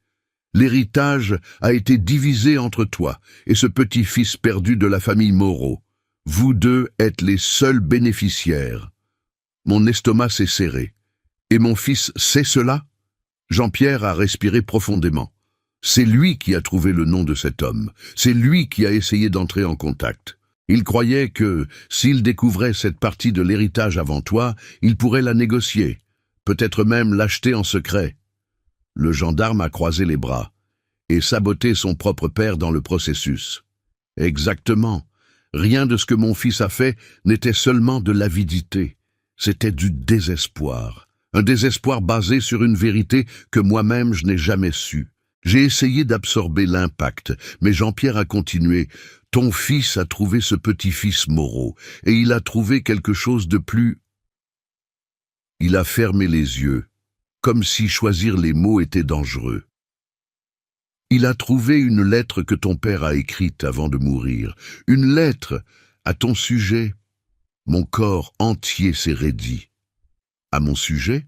L'héritage a été divisé entre toi et ce petit-fils perdu de la famille Moreau. Vous deux êtes les seuls bénéficiaires. Mon estomac s'est serré. Et mon fils sait cela? Jean-Pierre a respiré profondément. C'est lui qui a trouvé le nom de cet homme. C'est lui qui a essayé d'entrer en contact. Il croyait que, s'il découvrait cette partie de l'héritage avant toi, il pourrait la négocier, peut-être même l'acheter en secret. Le gendarme a croisé les bras et saboté son propre père dans le processus. Exactement. Rien de ce que mon fils a fait n'était seulement de l'avidité. C'était du désespoir. Un désespoir basé sur une vérité que moi-même je n'ai jamais su. J'ai essayé d'absorber l'impact, mais Jean-Pierre a continué. Ton fils a trouvé ce petit-fils Moreau, et il a trouvé quelque chose de plus... Il a fermé les yeux, comme si choisir les mots était dangereux. Il a trouvé une lettre que ton père a écrite avant de mourir. Une lettre à ton sujet. Mon corps entier s'est raidi. À mon sujet?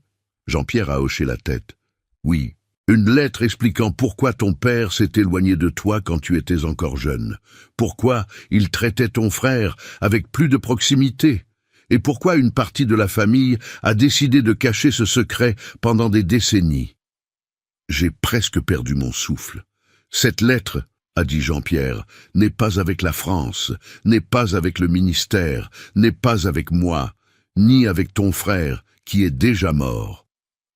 Jean-Pierre a hoché la tête. Oui, une lettre expliquant pourquoi ton père s'est éloigné de toi quand tu étais encore jeune. Pourquoi il traitait ton frère avec plus de proximité. Et pourquoi une partie de la famille a décidé de cacher ce secret pendant des décennies. J'ai presque perdu mon souffle. Cette lettre, a dit Jean-Pierre, n'est pas avec la France, n'est pas avec le ministère, n'est pas avec moi, ni avec ton frère, qui est déjà mort.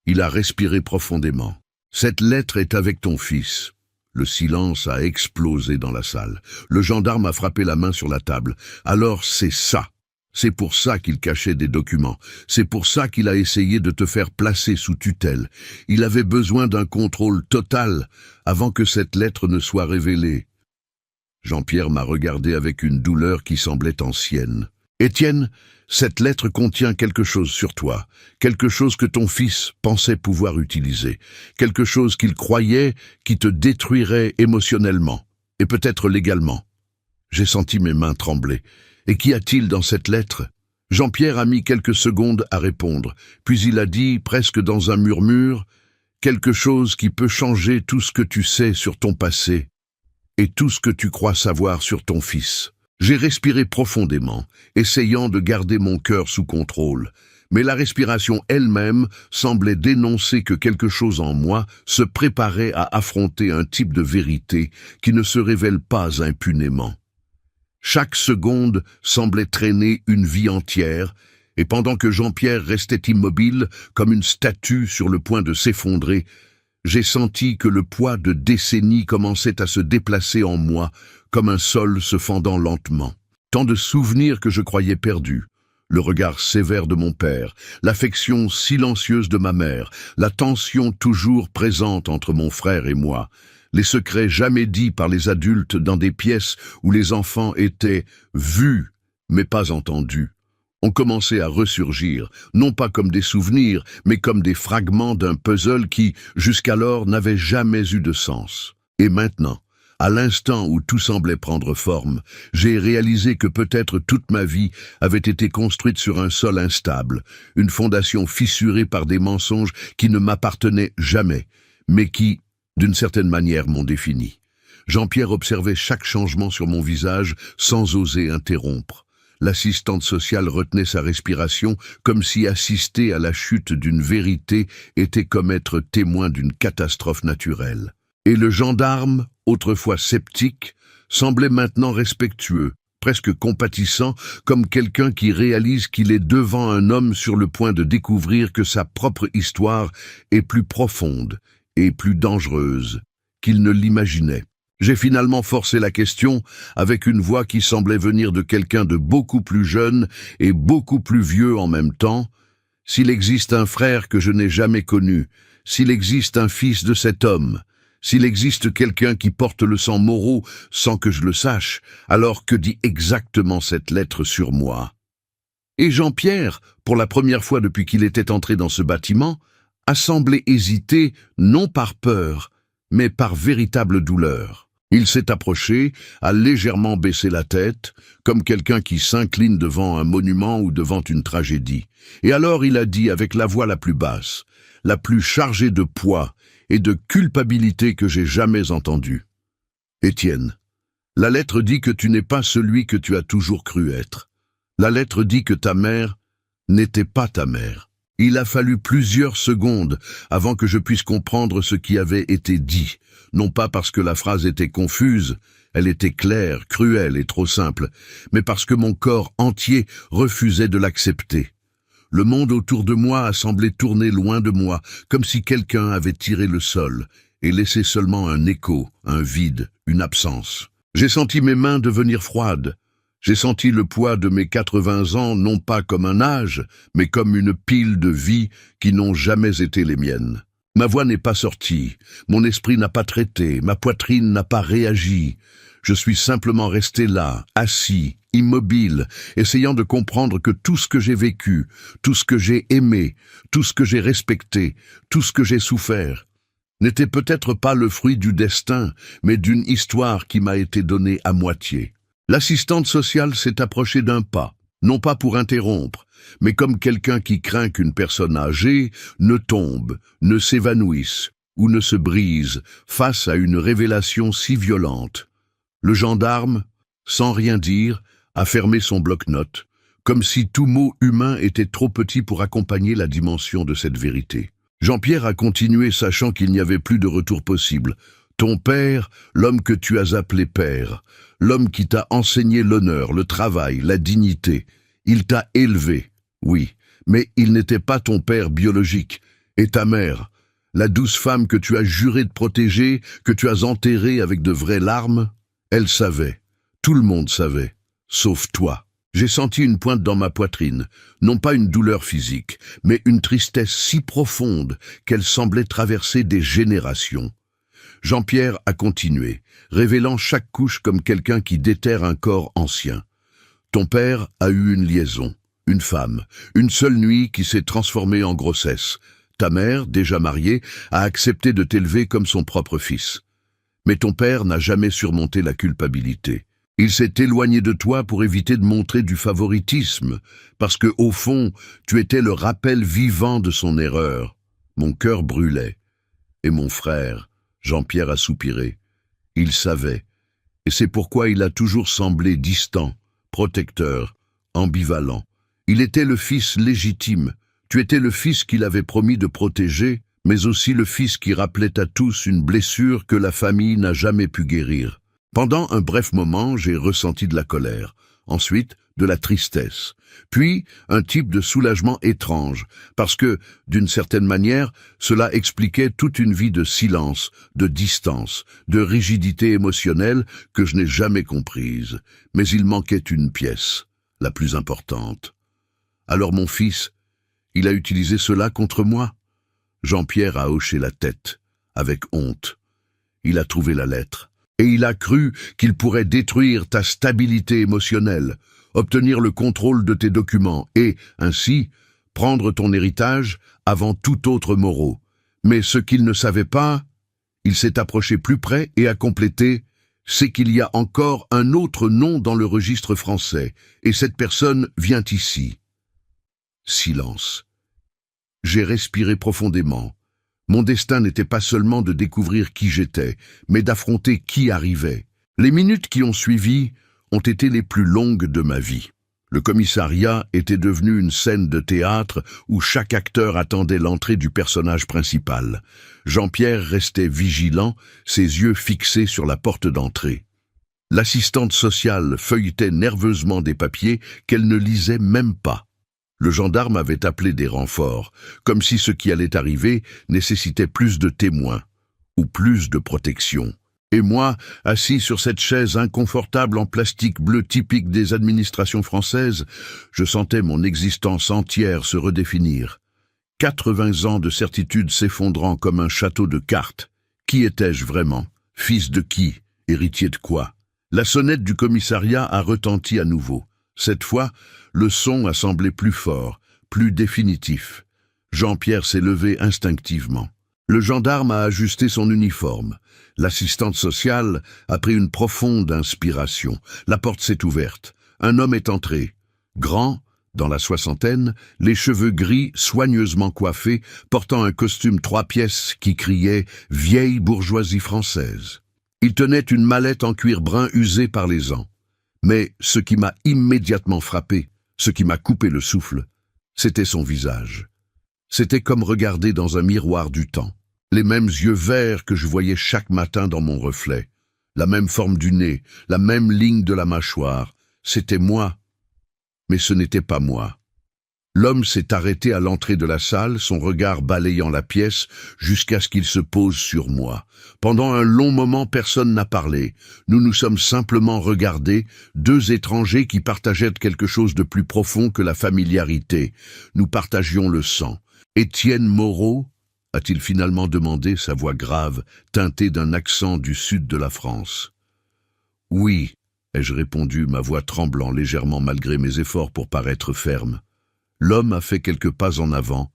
Il a respiré profondément. Cette lettre est avec ton fils. Le silence a explosé dans la salle. Le gendarme a frappé la main sur la table. Alors c'est ça. C'est pour ça qu'il cachait des documents. C'est pour ça qu'il a essayé de te faire placer sous tutelle. Il avait besoin d'un contrôle total avant que cette lettre ne soit révélée. Jean-Pierre m'a regardé avec une douleur qui semblait ancienne. Étienne, cette lettre contient quelque chose sur toi, quelque chose que ton fils pensait pouvoir utiliser, quelque chose qu'il croyait qui te détruirait émotionnellement, et peut-être légalement. J'ai senti mes mains trembler. Et qu'y a-t-il dans cette lettre? Jean-Pierre a mis quelques secondes à répondre, puis il a dit, presque dans un murmure, quelque chose qui peut changer tout ce que tu sais sur ton passé et tout ce que tu crois savoir sur ton fils. J'ai respiré profondément, essayant de garder mon cœur sous contrôle, mais la respiration elle-même semblait dénoncer que quelque chose en moi se préparait à affronter un type de vérité qui ne se révèle pas impunément. Chaque seconde semblait traîner une vie entière, et pendant que Jean-Pierre restait immobile, comme une statue sur le point de s'effondrer, j'ai senti que le poids de décennies commençait à se déplacer en moi, comme un sol se fendant lentement. Tant de souvenirs que je croyais perdus. Le regard sévère de mon père, l'affection silencieuse de ma mère, la tension toujours présente entre mon frère et moi, les secrets jamais dits par les adultes dans des pièces où les enfants étaient vus mais pas entendus, ont commencé à ressurgir, non pas comme des souvenirs, mais comme des fragments d'un puzzle qui, jusqu'alors, n'avait jamais eu de sens. Et maintenant, à l'instant où tout semblait prendre forme, j'ai réalisé que peut-être toute ma vie avait été construite sur un sol instable, une fondation fissurée par des mensonges qui ne m'appartenaient jamais, mais qui, d'une certaine manière, m'ont défini. Jean-Pierre observait chaque changement sur mon visage sans oser interrompre. L'assistante sociale retenait sa respiration comme si assister à la chute d'une vérité était comme être témoin d'une catastrophe naturelle. Et le gendarme, autrefois sceptique, semblait maintenant respectueux, presque compatissant, comme quelqu'un qui réalise qu'il est devant un homme sur le point de découvrir que sa propre histoire est plus profonde et plus dangereuse qu'il ne l'imaginait. J'ai finalement forcé la question avec une voix qui semblait venir de quelqu'un de beaucoup plus jeune et beaucoup plus vieux en même temps. S'il existe un frère que je n'ai jamais connu, s'il existe un fils de cet homme, s'il existe quelqu'un qui porte le sang Moreau sans que je le sache, alors que dit exactement cette lettre sur moi? Et Jean-Pierre, pour la première fois depuis qu'il était entré dans ce bâtiment, a semblé hésiter non par peur, mais par véritable douleur. Il s'est approché, a légèrement baissé la tête, comme quelqu'un qui s'incline devant un monument ou devant une tragédie. Et alors il a dit avec la voix la plus basse, la plus chargée de poids et de culpabilité que j'ai jamais entendue. « Étienne, la lettre dit que tu n'es pas celui que tu as toujours cru être. La lettre dit que ta mère n'était pas ta mère. » Il a fallu plusieurs secondes avant que je puisse comprendre ce qui avait été dit, non pas parce que la phrase était confuse, elle était claire, cruelle et trop simple, mais parce que mon corps entier refusait de l'accepter. Le monde autour de moi a semblé tourner loin de moi, comme si quelqu'un avait tiré le sol et laissé seulement un écho, un vide, une absence. J'ai senti mes mains devenir froides. J'ai senti le poids de mes 80 ans non pas comme un âge, mais comme une pile de vies qui n'ont jamais été les miennes. Ma voix n'est pas sortie, mon esprit n'a pas traité, ma poitrine n'a pas réagi. Je suis simplement resté là, assis, immobile, essayant de comprendre que tout ce que j'ai vécu, tout ce que j'ai aimé, tout ce que j'ai respecté, tout ce que j'ai souffert, n'était peut-être pas le fruit du destin, mais d'une histoire qui m'a été donnée à moitié. L'assistante sociale s'est approchée d'un pas, non pas pour interrompre, mais comme quelqu'un qui craint qu'une personne âgée ne tombe, ne s'évanouisse ou ne se brise face à une révélation si violente. Le gendarme, sans rien dire, a fermé son bloc-notes, comme si tout mot humain était trop petit pour accompagner la dimension de cette vérité. Jean-Pierre a continué sachant qu'il n'y avait plus de retour possible. Ton père, l'homme que tu as appelé père, l'homme qui t'a enseigné l'honneur, le travail, la dignité, il t'a élevé, oui, mais il n'était pas ton père biologique. Et ta mère, la douce femme que tu as juré de protéger, que tu as enterrée avec de vraies larmes, elle savait, tout le monde savait, sauf toi. J'ai senti une pointe dans ma poitrine, non pas une douleur physique, mais une tristesse si profonde qu'elle semblait traverser des générations. Jean-Pierre a continué, révélant chaque couche comme quelqu'un qui déterre un corps ancien. Ton père a eu une liaison, une femme, une seule nuit qui s'est transformée en grossesse. Ta mère, déjà mariée, a accepté de t'élever comme son propre fils. Mais ton père n'a jamais surmonté la culpabilité. Il s'est éloigné de toi pour éviter de montrer du favoritisme, parce que, au fond, tu étais le rappel vivant de son erreur. Mon cœur brûlait. Et mon frère, Jean-Pierre a soupiré. Il savait. Et c'est pourquoi il a toujours semblé distant, protecteur, ambivalent. Il était le fils légitime. Tu étais le fils qu'il avait promis de protéger, mais aussi le fils qui rappelait à tous une blessure que la famille n'a jamais pu guérir. Pendant un bref moment, j'ai ressenti de la colère, ensuite de la tristesse, puis un type de soulagement étrange, parce que, d'une certaine manière, cela expliquait toute une vie de silence, de distance, de rigidité émotionnelle que je n'ai jamais comprise, mais il manquait une pièce, la plus importante. Alors mon fils, il a utilisé cela contre moi? Jean-Pierre a hoché la tête, avec honte. Il a trouvé la lettre. Et il a cru qu'il pourrait détruire ta stabilité émotionnelle, obtenir le contrôle de tes documents et, ainsi, prendre ton héritage avant tout autre Moreau. Mais ce qu'il ne savait pas, il s'est approché plus près et a complété, c'est qu'il y a encore un autre nom dans le registre français, et cette personne vient ici. Silence. J'ai respiré profondément. Mon destin n'était pas seulement de découvrir qui j'étais, mais d'affronter qui arrivait. Les minutes qui ont suivi ont été les plus longues de ma vie. Le commissariat était devenu une scène de théâtre où chaque acteur attendait l'entrée du personnage principal. Jean-Pierre restait vigilant, ses yeux fixés sur la porte d'entrée. L'assistante sociale feuilletait nerveusement des papiers qu'elle ne lisait même pas. Le gendarme avait appelé des renforts, comme si ce qui allait arriver nécessitait plus de témoins, ou plus de protection. Et moi, assis sur cette chaise inconfortable en plastique bleu typique des administrations françaises, je sentais mon existence entière se redéfinir. 80 ans de certitude s'effondrant comme un château de cartes. Qui étais-je vraiment? Fils de qui? Héritier de quoi? La sonnette du commissariat a retenti à nouveau. Cette fois, le son a semblé plus fort, plus définitif. Jean-Pierre s'est levé instinctivement. Le gendarme a ajusté son uniforme. L'assistante sociale a pris une profonde inspiration. La porte s'est ouverte. Un homme est entré. Grand, dans la soixantaine, les cheveux gris, soigneusement coiffés, portant un costume 3 pièces qui criait « Vieille bourgeoisie française ». Il tenait une mallette en cuir brun usée par les ans. Mais ce qui m'a immédiatement frappé, ce qui m'a coupé le souffle, c'était son visage. C'était comme regarder dans un miroir du temps. Les mêmes yeux verts que je voyais chaque matin dans mon reflet. La même forme du nez, la même ligne de la mâchoire. C'était moi. Mais ce n'était pas moi. L'homme s'est arrêté à l'entrée de la salle, son regard balayant la pièce, jusqu'à ce qu'il se pose sur moi. Pendant un long moment, personne n'a parlé. Nous nous sommes simplement regardés, deux étrangers qui partageaient quelque chose de plus profond que la familiarité. Nous partagions le sang. « Étienne Moreau ?» a-t-il finalement demandé, sa voix grave, teintée d'un accent du sud de la France. « Oui », ai-je répondu, ma voix tremblant légèrement malgré mes efforts pour paraître ferme. L'homme a fait quelques pas en avant,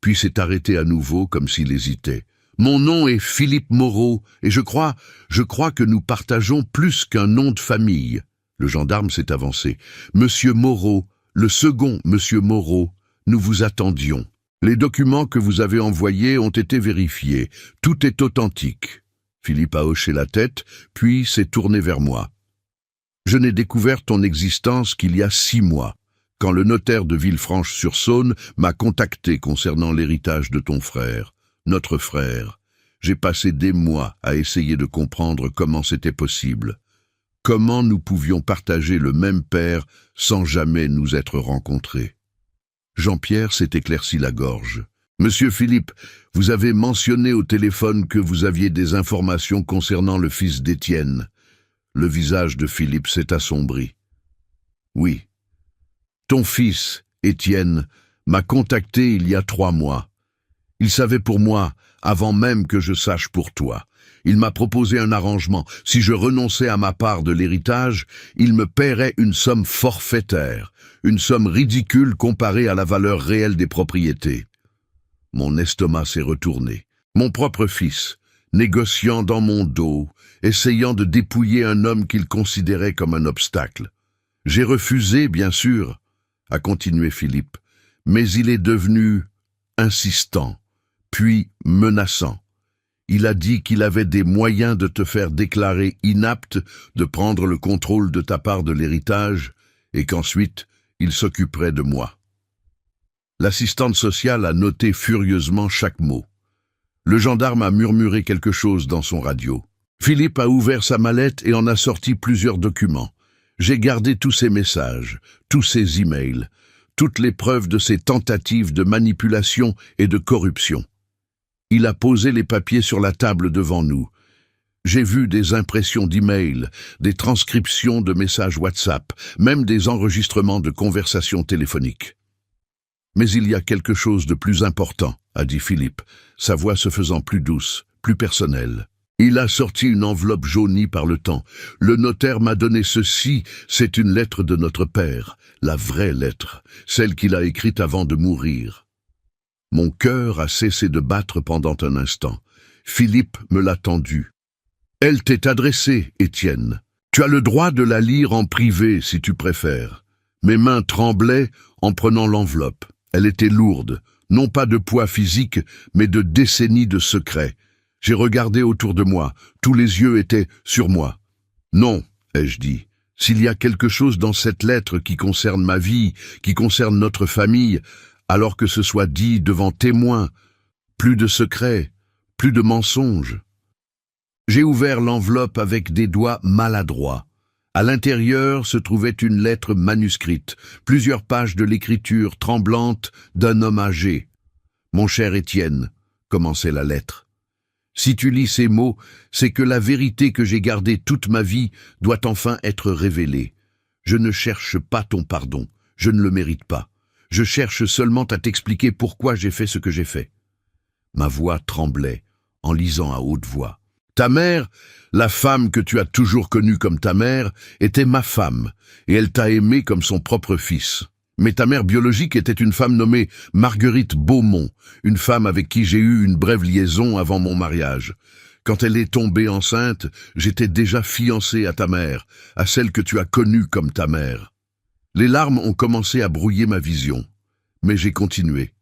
puis s'est arrêté à nouveau comme s'il hésitait. « Mon nom est Philippe Moreau, et je crois que nous partageons plus qu'un nom de famille. » Le gendarme s'est avancé. « Monsieur Moreau, le second Monsieur Moreau, nous vous attendions. Les documents que vous avez envoyés ont été vérifiés. Tout est authentique. » Philippe a hoché la tête, puis s'est tourné vers moi. « Je n'ai découvert ton existence qu'il y a 6 mois. Quand le notaire de Villefranche-sur-Saône m'a contacté concernant l'héritage de ton frère, notre frère. J'ai passé des mois à essayer de comprendre comment c'était possible. Comment nous pouvions partager le même père sans jamais nous être rencontrés. » Jean-Pierre s'est éclairci la gorge. « Monsieur Philippe, vous avez mentionné au téléphone que vous aviez des informations concernant le fils d'Étienne. » Le visage de Philippe s'est assombri. « Oui. Ton fils, Étienne, m'a contacté il y a 3 mois. Il savait pour moi, avant même que je sache pour toi. Il m'a proposé un arrangement. Si je renonçais à ma part de l'héritage, il me paierait une somme forfaitaire, une somme ridicule comparée à la valeur réelle des propriétés. » Mon estomac s'est retourné. Mon propre fils, négociant dans mon dos, essayant de dépouiller un homme qu'il considérait comme un obstacle. J'ai refusé, bien sûr, a continué Philippe, mais il est devenu insistant, puis menaçant. Il a dit qu'il avait des moyens de te faire déclarer inapte de prendre le contrôle de ta part de l'héritage et qu'ensuite il s'occuperait de moi. L'assistante sociale a noté furieusement chaque mot. Le gendarme a murmuré quelque chose dans son radio. Philippe a ouvert sa mallette et en a sorti plusieurs documents. J'ai gardé tous ces messages, tous ces emails, toutes les preuves de ces tentatives de manipulation et de corruption. Il a posé les papiers sur la table devant nous. J'ai vu des impressions d'emails, des transcriptions de messages WhatsApp, même des enregistrements de conversations téléphoniques. Mais il y a quelque chose de plus important, a dit Philippe, sa voix se faisant plus douce, plus personnelle. Il a sorti une enveloppe jaunie par le temps. Le notaire m'a donné ceci, c'est une lettre de notre père, la vraie lettre, celle qu'il a écrite avant de mourir. Mon cœur a cessé de battre pendant un instant. Philippe me l'a tendue. Elle t'est adressée, Étienne. Tu as le droit de la lire en privé si tu préfères. Mes mains tremblaient en prenant l'enveloppe. Elle était lourde, non pas de poids physique, mais de décennies de secrets. J'ai regardé autour de moi, tous les yeux étaient sur moi. Non, ai-je dit, s'il y a quelque chose dans cette lettre qui concerne ma vie, qui concerne notre famille, alors que ce soit dit devant témoins, plus de secrets, plus de mensonges. J'ai ouvert l'enveloppe avec des doigts maladroits. À l'intérieur se trouvait une lettre manuscrite, plusieurs pages de l'écriture tremblante d'un homme âgé. « Mon cher Étienne », commençait la lettre. Si tu lis ces mots, c'est que la vérité que j'ai gardée toute ma vie doit enfin être révélée. Je ne cherche pas ton pardon, je ne le mérite pas. Je cherche seulement à t'expliquer pourquoi j'ai fait ce que j'ai fait. Ma voix tremblait en lisant à haute voix. Ta mère, la femme que tu as toujours connue comme ta mère, était ma femme, et elle t'a aimé comme son propre fils. Mais ta mère biologique était une femme nommée Marguerite Beaumont, une femme avec qui j'ai eu une brève liaison avant mon mariage. Quand elle est tombée enceinte, j'étais déjà fiancé à ta mère, à celle que tu as connue comme ta mère. Les larmes ont commencé à brouiller ma vision, mais j'ai continué.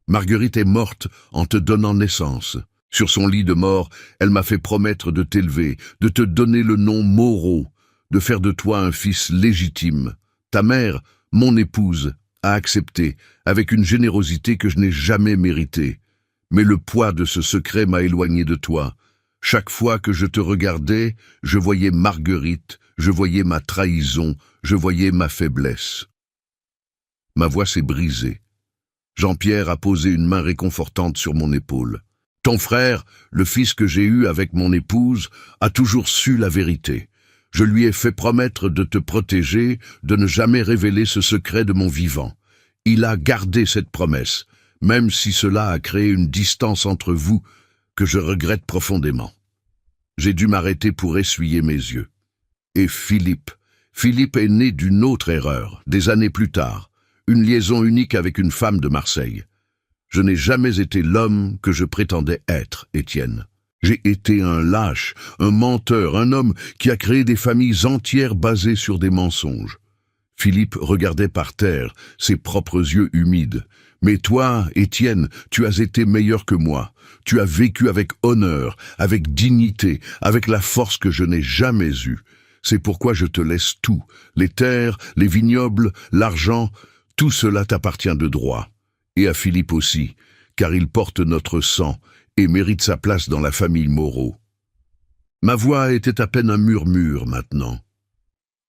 Marguerite est morte en te donnant naissance. Sur son lit de mort, elle m'a fait promettre de t'élever, de te donner le nom Moreau, de faire de toi un fils légitime. Ta mère, mon épouse, a accepté, avec une générosité que je n'ai jamais méritée. Mais le poids de ce secret m'a éloigné de toi. Chaque fois que je te regardais, je voyais Marguerite, je voyais ma trahison, je voyais ma faiblesse. Ma voix s'est brisée. Jean-Pierre a posé une main réconfortante sur mon épaule. Ton frère, le fils que j'ai eu avec mon épouse, a toujours su la vérité. Je lui ai fait promettre de te protéger, de ne jamais révéler ce secret de mon vivant. Il a gardé cette promesse, même si cela a créé une distance entre vous que je regrette profondément. J'ai dû m'arrêter pour essuyer mes yeux. Et Philippe est né d'une autre erreur, des années plus tard, une liaison unique avec une femme de Marseille. Je n'ai jamais été l'homme que je prétendais être, Étienne. J'ai été un lâche, un menteur, un homme qui a créé des familles entières basées sur des mensonges. Philippe regardait par terre, ses propres yeux humides. Mais toi, Étienne, tu as été meilleur que moi. Tu as vécu avec honneur, avec dignité, avec la force que je n'ai jamais eue. C'est pourquoi je te laisse tout. Les terres, les vignobles, l'argent, tout cela t'appartient de droit. Et à Philippe aussi, car il porte notre sang et mérite sa place dans la famille Moreau. Ma voix était à peine un murmure maintenant.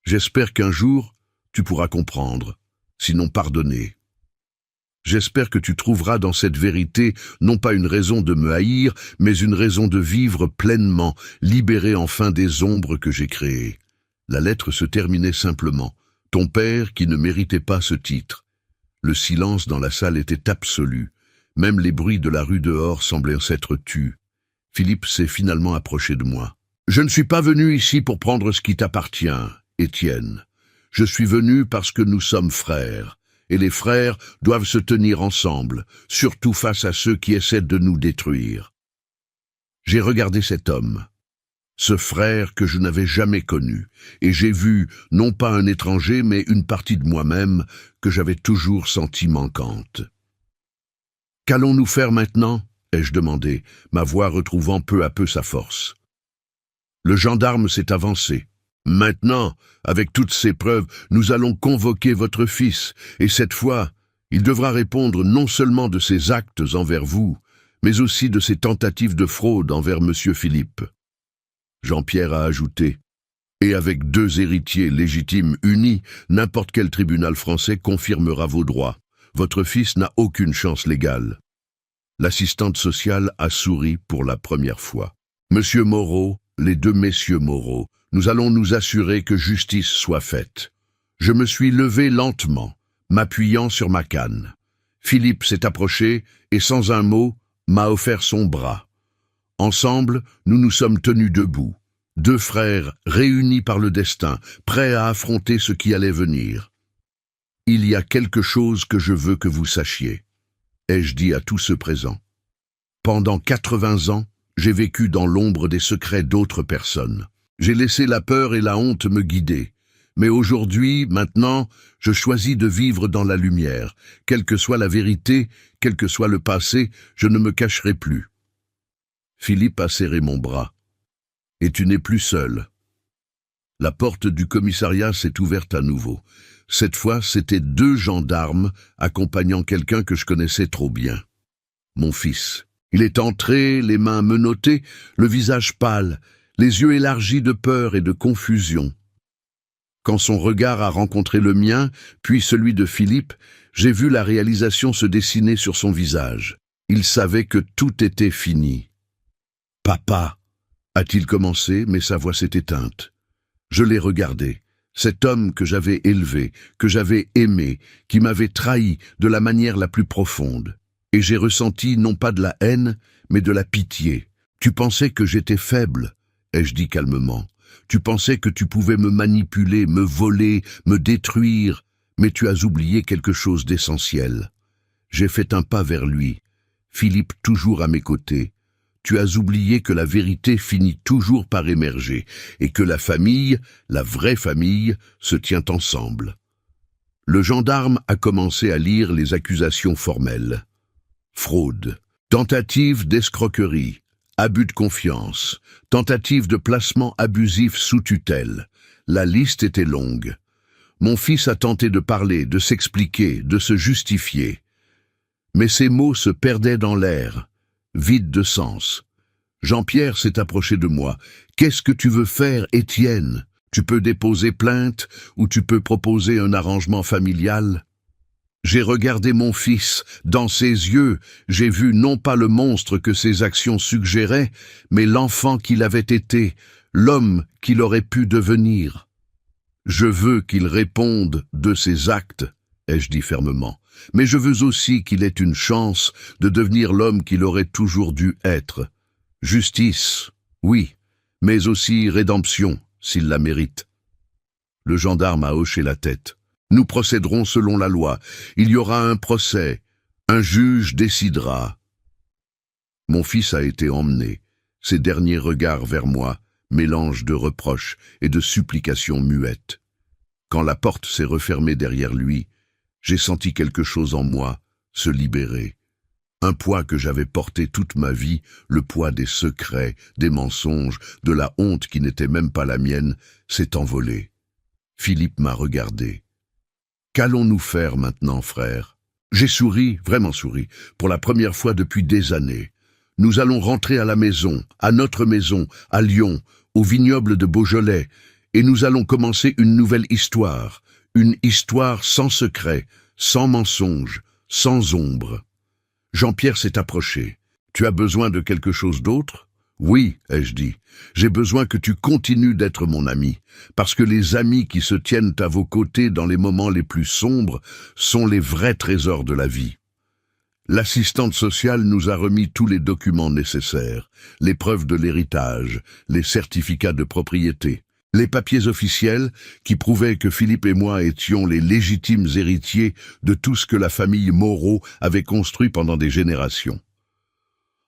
J'espère qu'un jour, tu pourras comprendre, sinon pardonner. J'espère que tu trouveras dans cette vérité non pas une raison de me haïr, mais une raison de vivre pleinement, libéré enfin des ombres que j'ai créées. La lettre se terminait simplement. Ton père qui ne méritait pas ce titre. Le silence dans la salle était absolu. Même les bruits de la rue dehors semblaient s'être tus. Philippe s'est finalement approché de moi. « Je ne suis pas venu ici pour prendre ce qui t'appartient, Étienne. Je suis venu parce que nous sommes frères, et les frères doivent se tenir ensemble, surtout face à ceux qui essaient de nous détruire. » J'ai regardé cet homme, ce frère que je n'avais jamais connu, et j'ai vu, non pas un étranger, mais une partie de moi-même que j'avais toujours sentie manquante. « Qu'allons-nous faire maintenant ?» ai-je demandé, ma voix retrouvant peu à peu sa force. Le gendarme s'est avancé. « Maintenant, avec toutes ces preuves, nous allons convoquer votre fils, et cette fois, il devra répondre non seulement de ses actes envers vous, mais aussi de ses tentatives de fraude envers monsieur Philippe. » Jean-Pierre a ajouté « Et avec 2 héritiers légitimes unis, n'importe quel tribunal français confirmera vos droits. Votre fils n'a aucune chance légale. » L'assistante sociale a souri pour la première fois. « Monsieur Moreau, les 2 messieurs Moreau, nous allons nous assurer que justice soit faite. » Je me suis levé lentement, m'appuyant sur ma canne. Philippe s'est approché et sans un mot, m'a offert son bras. Ensemble, nous nous sommes tenus debout. Deux frères réunis par le destin, prêts à affronter ce qui allait venir. Il y a quelque chose que je veux que vous sachiez, ai-je dit à tous ceux présents. Pendant 80 ans, j'ai vécu dans l'ombre des secrets d'autres personnes. J'ai laissé la peur et la honte me guider. Mais aujourd'hui, maintenant, je choisis de vivre dans la lumière. Quelle que soit la vérité, quel que soit le passé, je ne me cacherai plus. Philippe a serré mon bras. Et tu n'es plus seul. La porte du commissariat s'est ouverte à nouveau. Cette fois, c'étaient 2 gendarmes accompagnant quelqu'un que je connaissais trop bien. Mon fils. Il est entré, les mains menottées, le visage pâle, les yeux élargis de peur et de confusion. Quand son regard a rencontré le mien, puis celui de Philippe, j'ai vu la réalisation se dessiner sur son visage. Il savait que tout était fini. « Papa !» a-t-il commencé, mais sa voix s'est éteinte. Je l'ai regardé, cet homme que j'avais élevé, que j'avais aimé, qui m'avait trahi de la manière la plus profonde. Et j'ai ressenti non pas de la haine, mais de la pitié. « Tu pensais que j'étais faible ?» ai-je dit calmement. « Tu pensais que tu pouvais me manipuler, me voler, me détruire, mais tu as oublié quelque chose d'essentiel. » J'ai fait un pas vers lui, Philippe toujours à mes côtés. Tu as oublié que la vérité finit toujours par émerger et que la famille, la vraie famille, se tient ensemble. Le gendarme a commencé à lire les accusations formelles. Fraude, tentative d'escroquerie, abus de confiance, tentative de placement abusif sous tutelle. La liste était longue. Mon fils a tenté de parler, de s'expliquer, de se justifier. Mais ces mots se perdaient dans l'air, vides de sens. Jean-Pierre s'est approché de moi. « Qu'est-ce que tu veux faire, Étienne ? Tu peux déposer plainte ou tu peux proposer un arrangement familial ?» J'ai regardé mon fils. Dans ses yeux, j'ai vu non pas le monstre que ses actions suggéraient, mais l'enfant qu'il avait été, l'homme qu'il aurait pu devenir. « Je veux qu'il réponde de ses actes, » ai-je dit fermement. « Mais je veux aussi qu'il ait une chance de devenir l'homme qu'il aurait toujours dû être. Justice, oui, mais aussi rédemption, s'il la mérite. » Le gendarme a hoché la tête. « Nous procéderons selon la loi. Il y aura un procès. Un juge décidera. » Mon fils a été emmené. Ses derniers regards vers moi, mélange de reproches et de supplications muettes. Quand la porte s'est refermée derrière lui, j'ai senti quelque chose en moi se libérer. Un poids que j'avais porté toute ma vie, le poids des secrets, des mensonges, de la honte qui n'était même pas la mienne, s'est envolé. Philippe m'a regardé. « Qu'allons-nous faire maintenant, frère ?» J'ai souri, vraiment souri, pour la première fois depuis des années. Nous allons rentrer à la maison, à notre maison, à Lyon, au vignoble de Beaujolais, et nous allons commencer une nouvelle histoire, une histoire sans secret, sans mensonge, sans ombre. Jean-Pierre s'est approché. « Tu as besoin de quelque chose d'autre ?»« Oui, ai-je dit. J'ai besoin que tu continues d'être mon ami, parce que les amis qui se tiennent à vos côtés dans les moments les plus sombres sont les vrais trésors de la vie. » L'assistante sociale nous a remis tous les documents nécessaires, les preuves de l'héritage, les certificats de propriété, les papiers officiels qui prouvaient que Philippe et moi étions les légitimes héritiers de tout ce que la famille Moreau avait construit pendant des générations.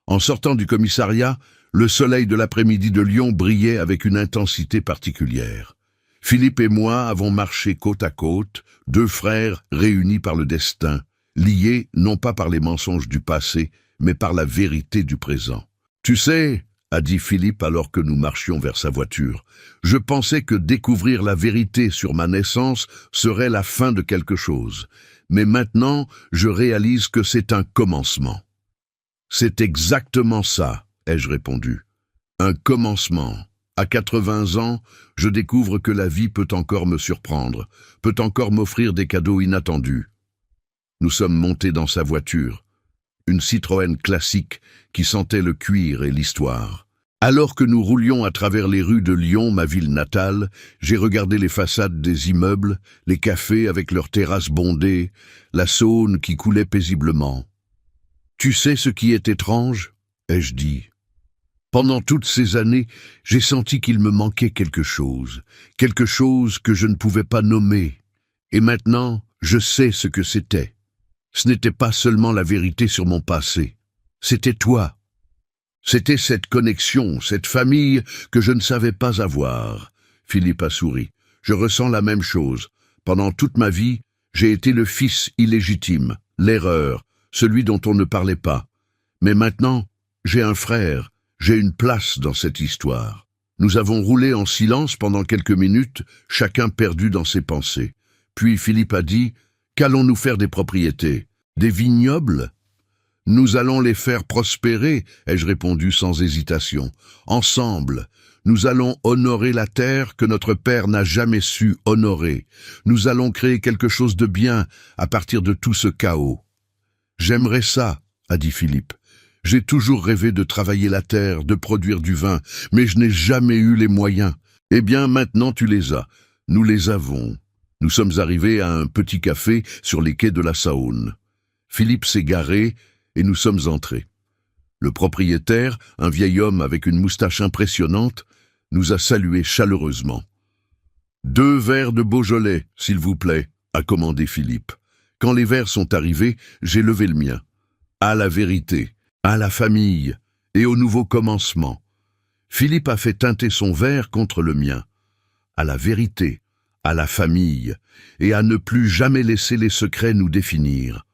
En sortant du commissariat, le soleil de l'après-midi de Lyon brillait avec une intensité particulière. Philippe et moi avons marché côte à côte, 2 frères réunis par le destin, liés non pas par les mensonges du passé, mais par la vérité du présent. « Tu sais, » a dit Philippe alors que nous marchions vers sa voiture, « je pensais que découvrir la vérité sur ma naissance serait la fin de quelque chose. Mais maintenant, je réalise que c'est un commencement. » « C'est exactement ça, » ai-je répondu. « Un commencement. À 80 ans, je découvre que la vie peut encore me surprendre, peut encore m'offrir des cadeaux inattendus. » Nous sommes montés dans sa voiture, une Citroën classique qui sentait le cuir et l'histoire. Alors que nous roulions à travers les rues de Lyon, ma ville natale, j'ai regardé les façades des immeubles, les cafés avec leurs terrasses bondées, la Saône qui coulait paisiblement. « Tu sais ce qui est étrange ?» ai-je dit. Pendant toutes ces années, j'ai senti qu'il me manquait quelque chose que je ne pouvais pas nommer. Et maintenant, je sais ce que c'était. Ce n'était pas seulement la vérité sur mon passé, c'était toi. C'était cette connexion, cette famille que je ne savais pas avoir. Philippe a souri. Je ressens la même chose. Pendant toute ma vie, j'ai été le fils illégitime, l'erreur, celui dont on ne parlait pas. Mais maintenant, j'ai un frère, j'ai une place dans cette histoire. Nous avons roulé en silence pendant quelques minutes, chacun perdu dans ses pensées. Puis Philippe a dit, « Qu'allons-nous faire des propriétés? Des vignobles ?» « Nous allons les faire prospérer, ai-je répondu sans hésitation. Ensemble, nous allons honorer la terre que notre père n'a jamais su honorer. Nous allons créer quelque chose de bien à partir de tout ce chaos. J'aimerais ça, a dit Philippe. J'ai toujours rêvé de travailler la terre, de produire du vin, mais je n'ai jamais eu les moyens. Eh bien, maintenant tu les as. Nous les avons. Nous sommes arrivés à un petit café sur les quais de la Saône. Philippe s'est garé, et nous sommes entrés. Le propriétaire, un vieil homme avec une moustache impressionnante, nous a salués chaleureusement. « 2 verres de Beaujolais, s'il vous plaît, » a commandé Philippe. Quand les verres sont arrivés, j'ai levé le mien. À la vérité, à la famille et au nouveau commencement. Philippe a fait teinter son verre contre le mien. À la vérité, à la famille et à ne plus jamais laisser les secrets nous définir.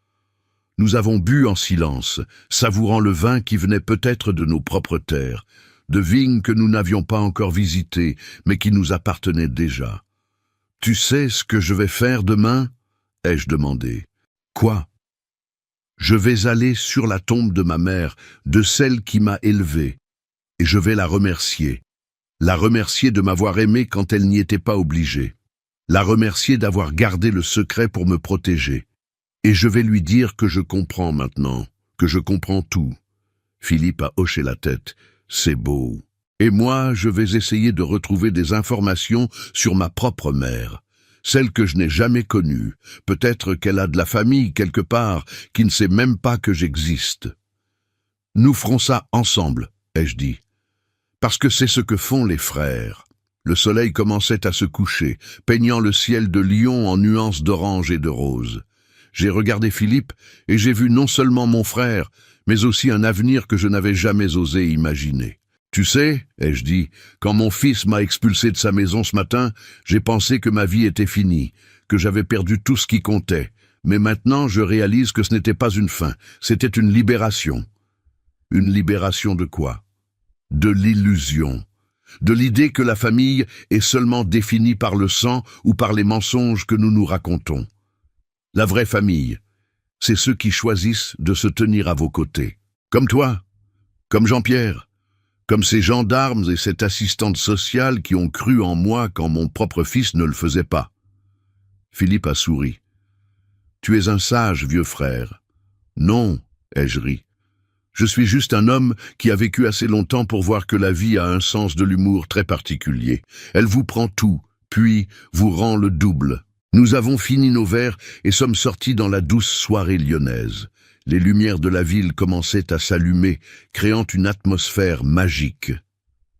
Nous avons bu en silence, savourant le vin qui venait peut-être de nos propres terres, de vignes que nous n'avions pas encore visitées, mais qui nous appartenaient déjà. « Tu sais ce que je vais faire demain ?» ai-je demandé. « Quoi ?» « Je vais aller sur la tombe de ma mère, de celle qui m'a élevé, et je vais la remercier de m'avoir aimé quand elle n'y était pas obligée, la remercier d'avoir gardé le secret pour me protéger. Et je vais lui dire que je comprends maintenant, que je comprends tout. » Philippe a hoché la tête. « C'est beau. Et moi, je vais essayer de retrouver des informations sur ma propre mère, celle que je n'ai jamais connue. Peut-être qu'elle a de la famille quelque part, qui ne sait même pas que j'existe. »« Nous ferons ça ensemble, » ai-je dit. Parce que c'est ce que font les frères. Le soleil commençait à se coucher, peignant le ciel de Lyon en nuances d'orange et de rose. J'ai regardé Philippe et j'ai vu non seulement mon frère, mais aussi un avenir que je n'avais jamais osé imaginer. « Tu sais, » ai-je dit, « quand mon fils m'a expulsé de sa maison ce matin, j'ai pensé que ma vie était finie, que j'avais perdu tout ce qui comptait. Mais maintenant, je réalise que ce n'était pas une fin, c'était une libération. » Une libération de quoi? De l'illusion. De l'idée que la famille est seulement définie par le sang ou par les mensonges que nous nous racontons. La vraie famille, c'est ceux qui choisissent de se tenir à vos côtés. Comme toi, comme Jean-Pierre, comme ces gendarmes et cette assistante sociale qui ont cru en moi quand mon propre fils ne le faisait pas. Philippe a souri. « Tu es un sage, vieux frère. »« Non, » ai-je ri. « Je suis juste un homme qui a vécu assez longtemps pour voir que la vie a un sens de l'humour très particulier. Elle vous prend tout, puis vous rend le double. » Nous avons fini nos verres et sommes sortis dans la douce soirée lyonnaise. Les lumières de la ville commençaient à s'allumer, créant une atmosphère magique.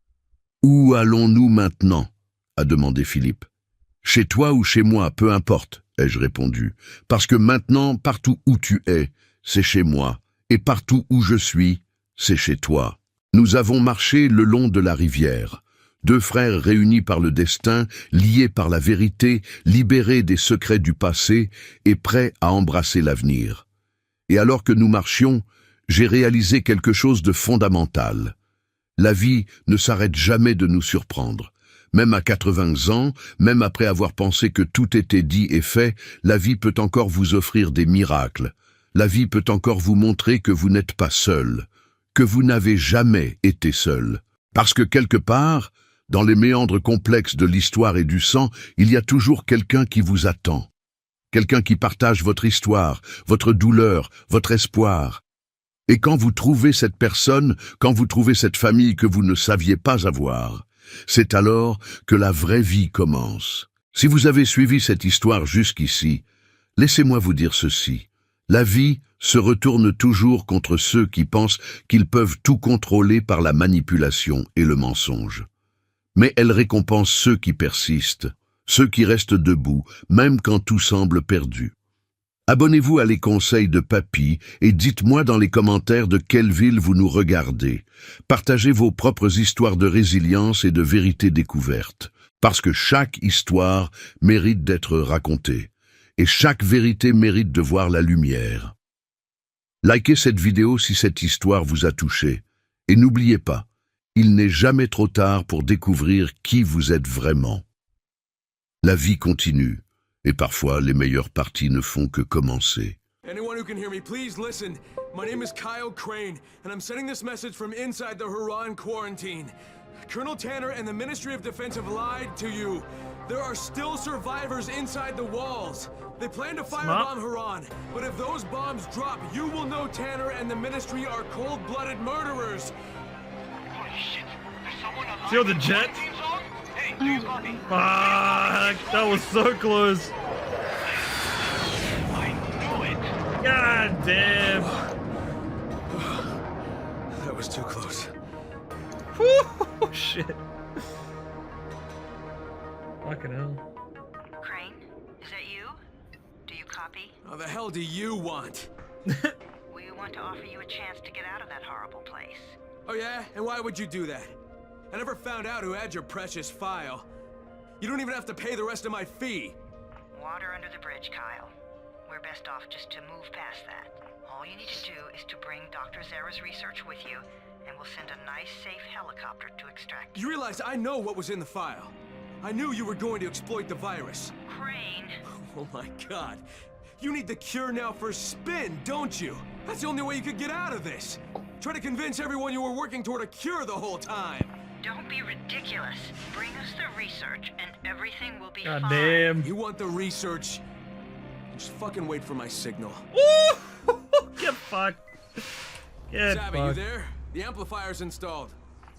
« Où allons-nous maintenant ?» a demandé Philippe. « Chez toi ou chez moi, peu importe, » ai-je répondu. « Parce que maintenant, partout où tu es, c'est chez moi, et partout où je suis, c'est chez toi. » Nous avons marché le long de la rivière. 2 frères réunis par le destin, liés par la vérité, libérés des secrets du passé et prêts à embrasser l'avenir. Et alors que nous marchions, j'ai réalisé quelque chose de fondamental. La vie ne s'arrête jamais de nous surprendre. Même à 80 ans, même après avoir pensé que tout était dit et fait, la vie peut encore vous offrir des miracles. La vie peut encore vous montrer que vous n'êtes pas seul, que vous n'avez jamais été seul. Parce que quelque part, dans les méandres complexes de l'histoire et du sang, il y a toujours quelqu'un qui vous attend. Quelqu'un qui partage votre histoire, votre douleur, votre espoir. Et quand vous trouvez cette personne, quand vous trouvez cette famille que vous ne saviez pas avoir, c'est alors que la vraie vie commence. Si vous avez suivi cette histoire jusqu'ici, laissez-moi vous dire ceci. La vie se retourne toujours contre ceux qui pensent qu'ils peuvent tout contrôler par la manipulation et le mensonge. Mais elle récompense ceux qui persistent, ceux qui restent debout, même quand tout semble perdu. Abonnez-vous à les conseils de Papy et dites-moi dans les commentaires de quelle ville vous nous regardez. Partagez vos propres histoires de résilience et de vérité découverte, parce que chaque histoire mérite d'être racontée, et chaque vérité mérite de voir la lumière. Likez cette vidéo si cette histoire vous a touché, et n'oubliez pas, il n'est jamais trop tard pour découvrir qui vous êtes vraiment. La vie continue. Et parfois, les meilleures parties ne font que commencer. Anyone who can hear me, please listen. My name is Kyle Crane, and I'm sending this message from inside the Haran quarantine. Colonel Tanner and the Ministry of Defense have lied to you. There are still survivors inside the walls. They plan to firebomb Haran, but if those bombs drop, you will know Tanner and the Ministry are cold-blooded murderers. Holy shit! There's someone alive. Feel the jet? Hey, do you copy? Fuck, that was so close. I knew it. God damn. That was too close. Whew, shit. Fucking hell. Crane, is that you? Do you copy? How the hell do you want? We want to offer you a chance to get out of that horrible place. Oh yeah? And why would you do that? I never found out who had your precious file. You don't even have to pay the rest of my fee. Water under the bridge, Kyle. We're best off just to move past that. All you need to do is to bring Dr. Zara's research with you, and we'll send a nice, safe helicopter to extract you. You realize I know what was in the file. I knew you were going to exploit the virus. Crane! Oh my god. You need the cure now for Spin, don't you? That's the only way you could get out of this. Try to convince everyone you were working toward a cure the whole time. Don't be ridiculous. Bring us the research, and everything will be God fine. damn. You want the research? Just fucking wait for my signal. Woo! Get fucked. Get Savvy, you fucked. there? The amplifier's installed.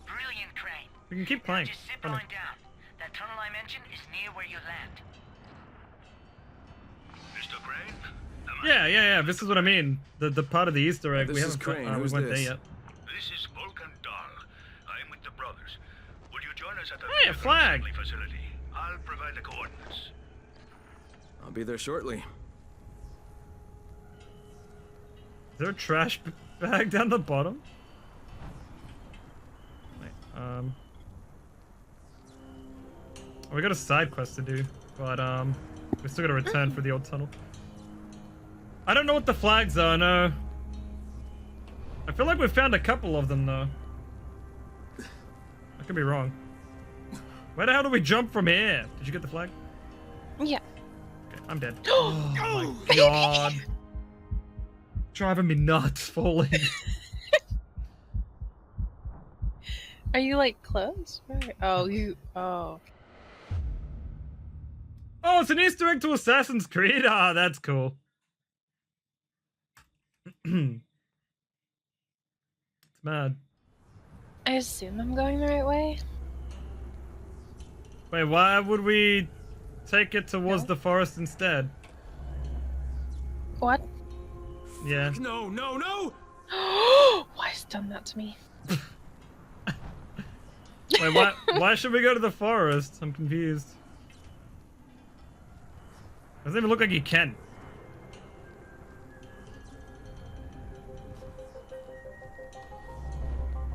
Brilliant, Crane. We can keep playing. Just zip Funny. on down. That tunnel I mentioned is near where you land. Mr. Crane? Yeah. This is what I mean. The part of the Easter egg. This We is haven't Crane. we Who's went this? there yet. This is Volkan Dahl. I am with the brothers. Would you join us at the Hey, a flag. assembly facility? I'll provide the coordinates. I'll be there shortly. Is there a trash bag down the bottom? Wait, we got a side quest to do, but we still gotta return for the old tunnel. I don't know what the flags are, no. I feel like we've found a couple of them though. I could be wrong. Where the hell do we jump from here? Did you get the flag? Yeah. Okay, I'm dead. Oh my god. Driving me nuts, falling. Are you like close? Right. Oh, you. Oh. Oh, it's an Easter egg to Assassin's Creed. Ah, that's cool. It's mad. I assume I'm going the right way. Wait, why would we take it towards No. the forest instead? What? Yeah. No, no, no! Why has it done that to me? Wait, why should we go to the forest? I'm confused. Doesn't even look like you can.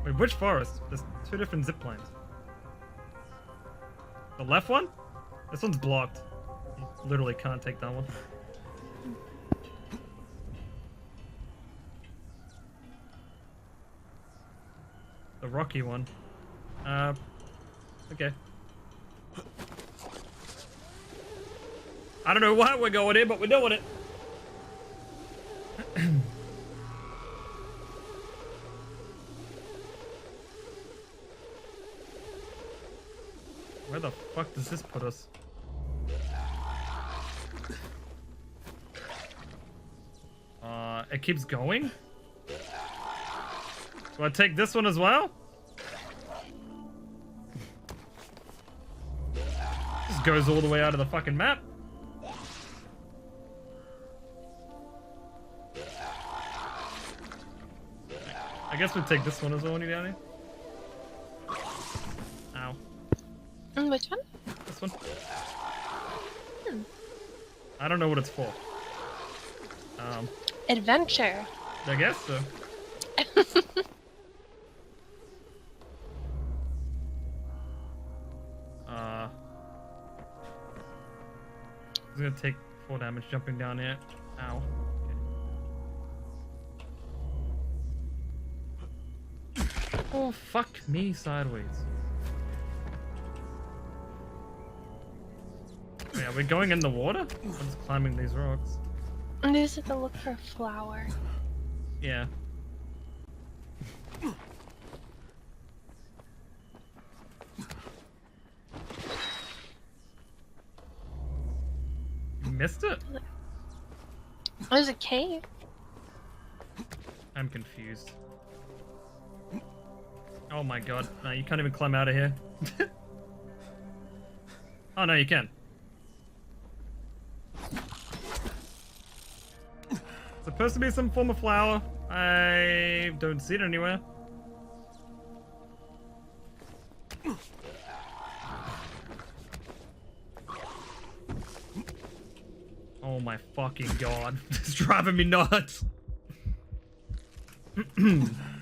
Wait, which forest? There's two different zip lines. The left one? This one's blocked. You literally can't take that one. The rocky one. Okay. I don't know why we're going here, but we're doing it. Where the fuck does this put us? It keeps going? Do I take this one as well? This goes all the way out of the fucking map. I guess we'll take this one as well when you're down here. Ow. Which one? This one. I don't know what it's for. Adventure. I guess so. He's gonna take 4 damage jumping down here. Ow. Okay. Oh, fuck me sideways. Wait, are we going in the water? I'm just climbing these rocks. And this is to look for a flower. Yeah. You missed it? There's a cave. I'm confused. Oh my god. No, you can't even climb out of here. Oh no, you can. Supposed to be some form of flower. I don't see it anywhere. Oh my fucking god. It's driving me nuts.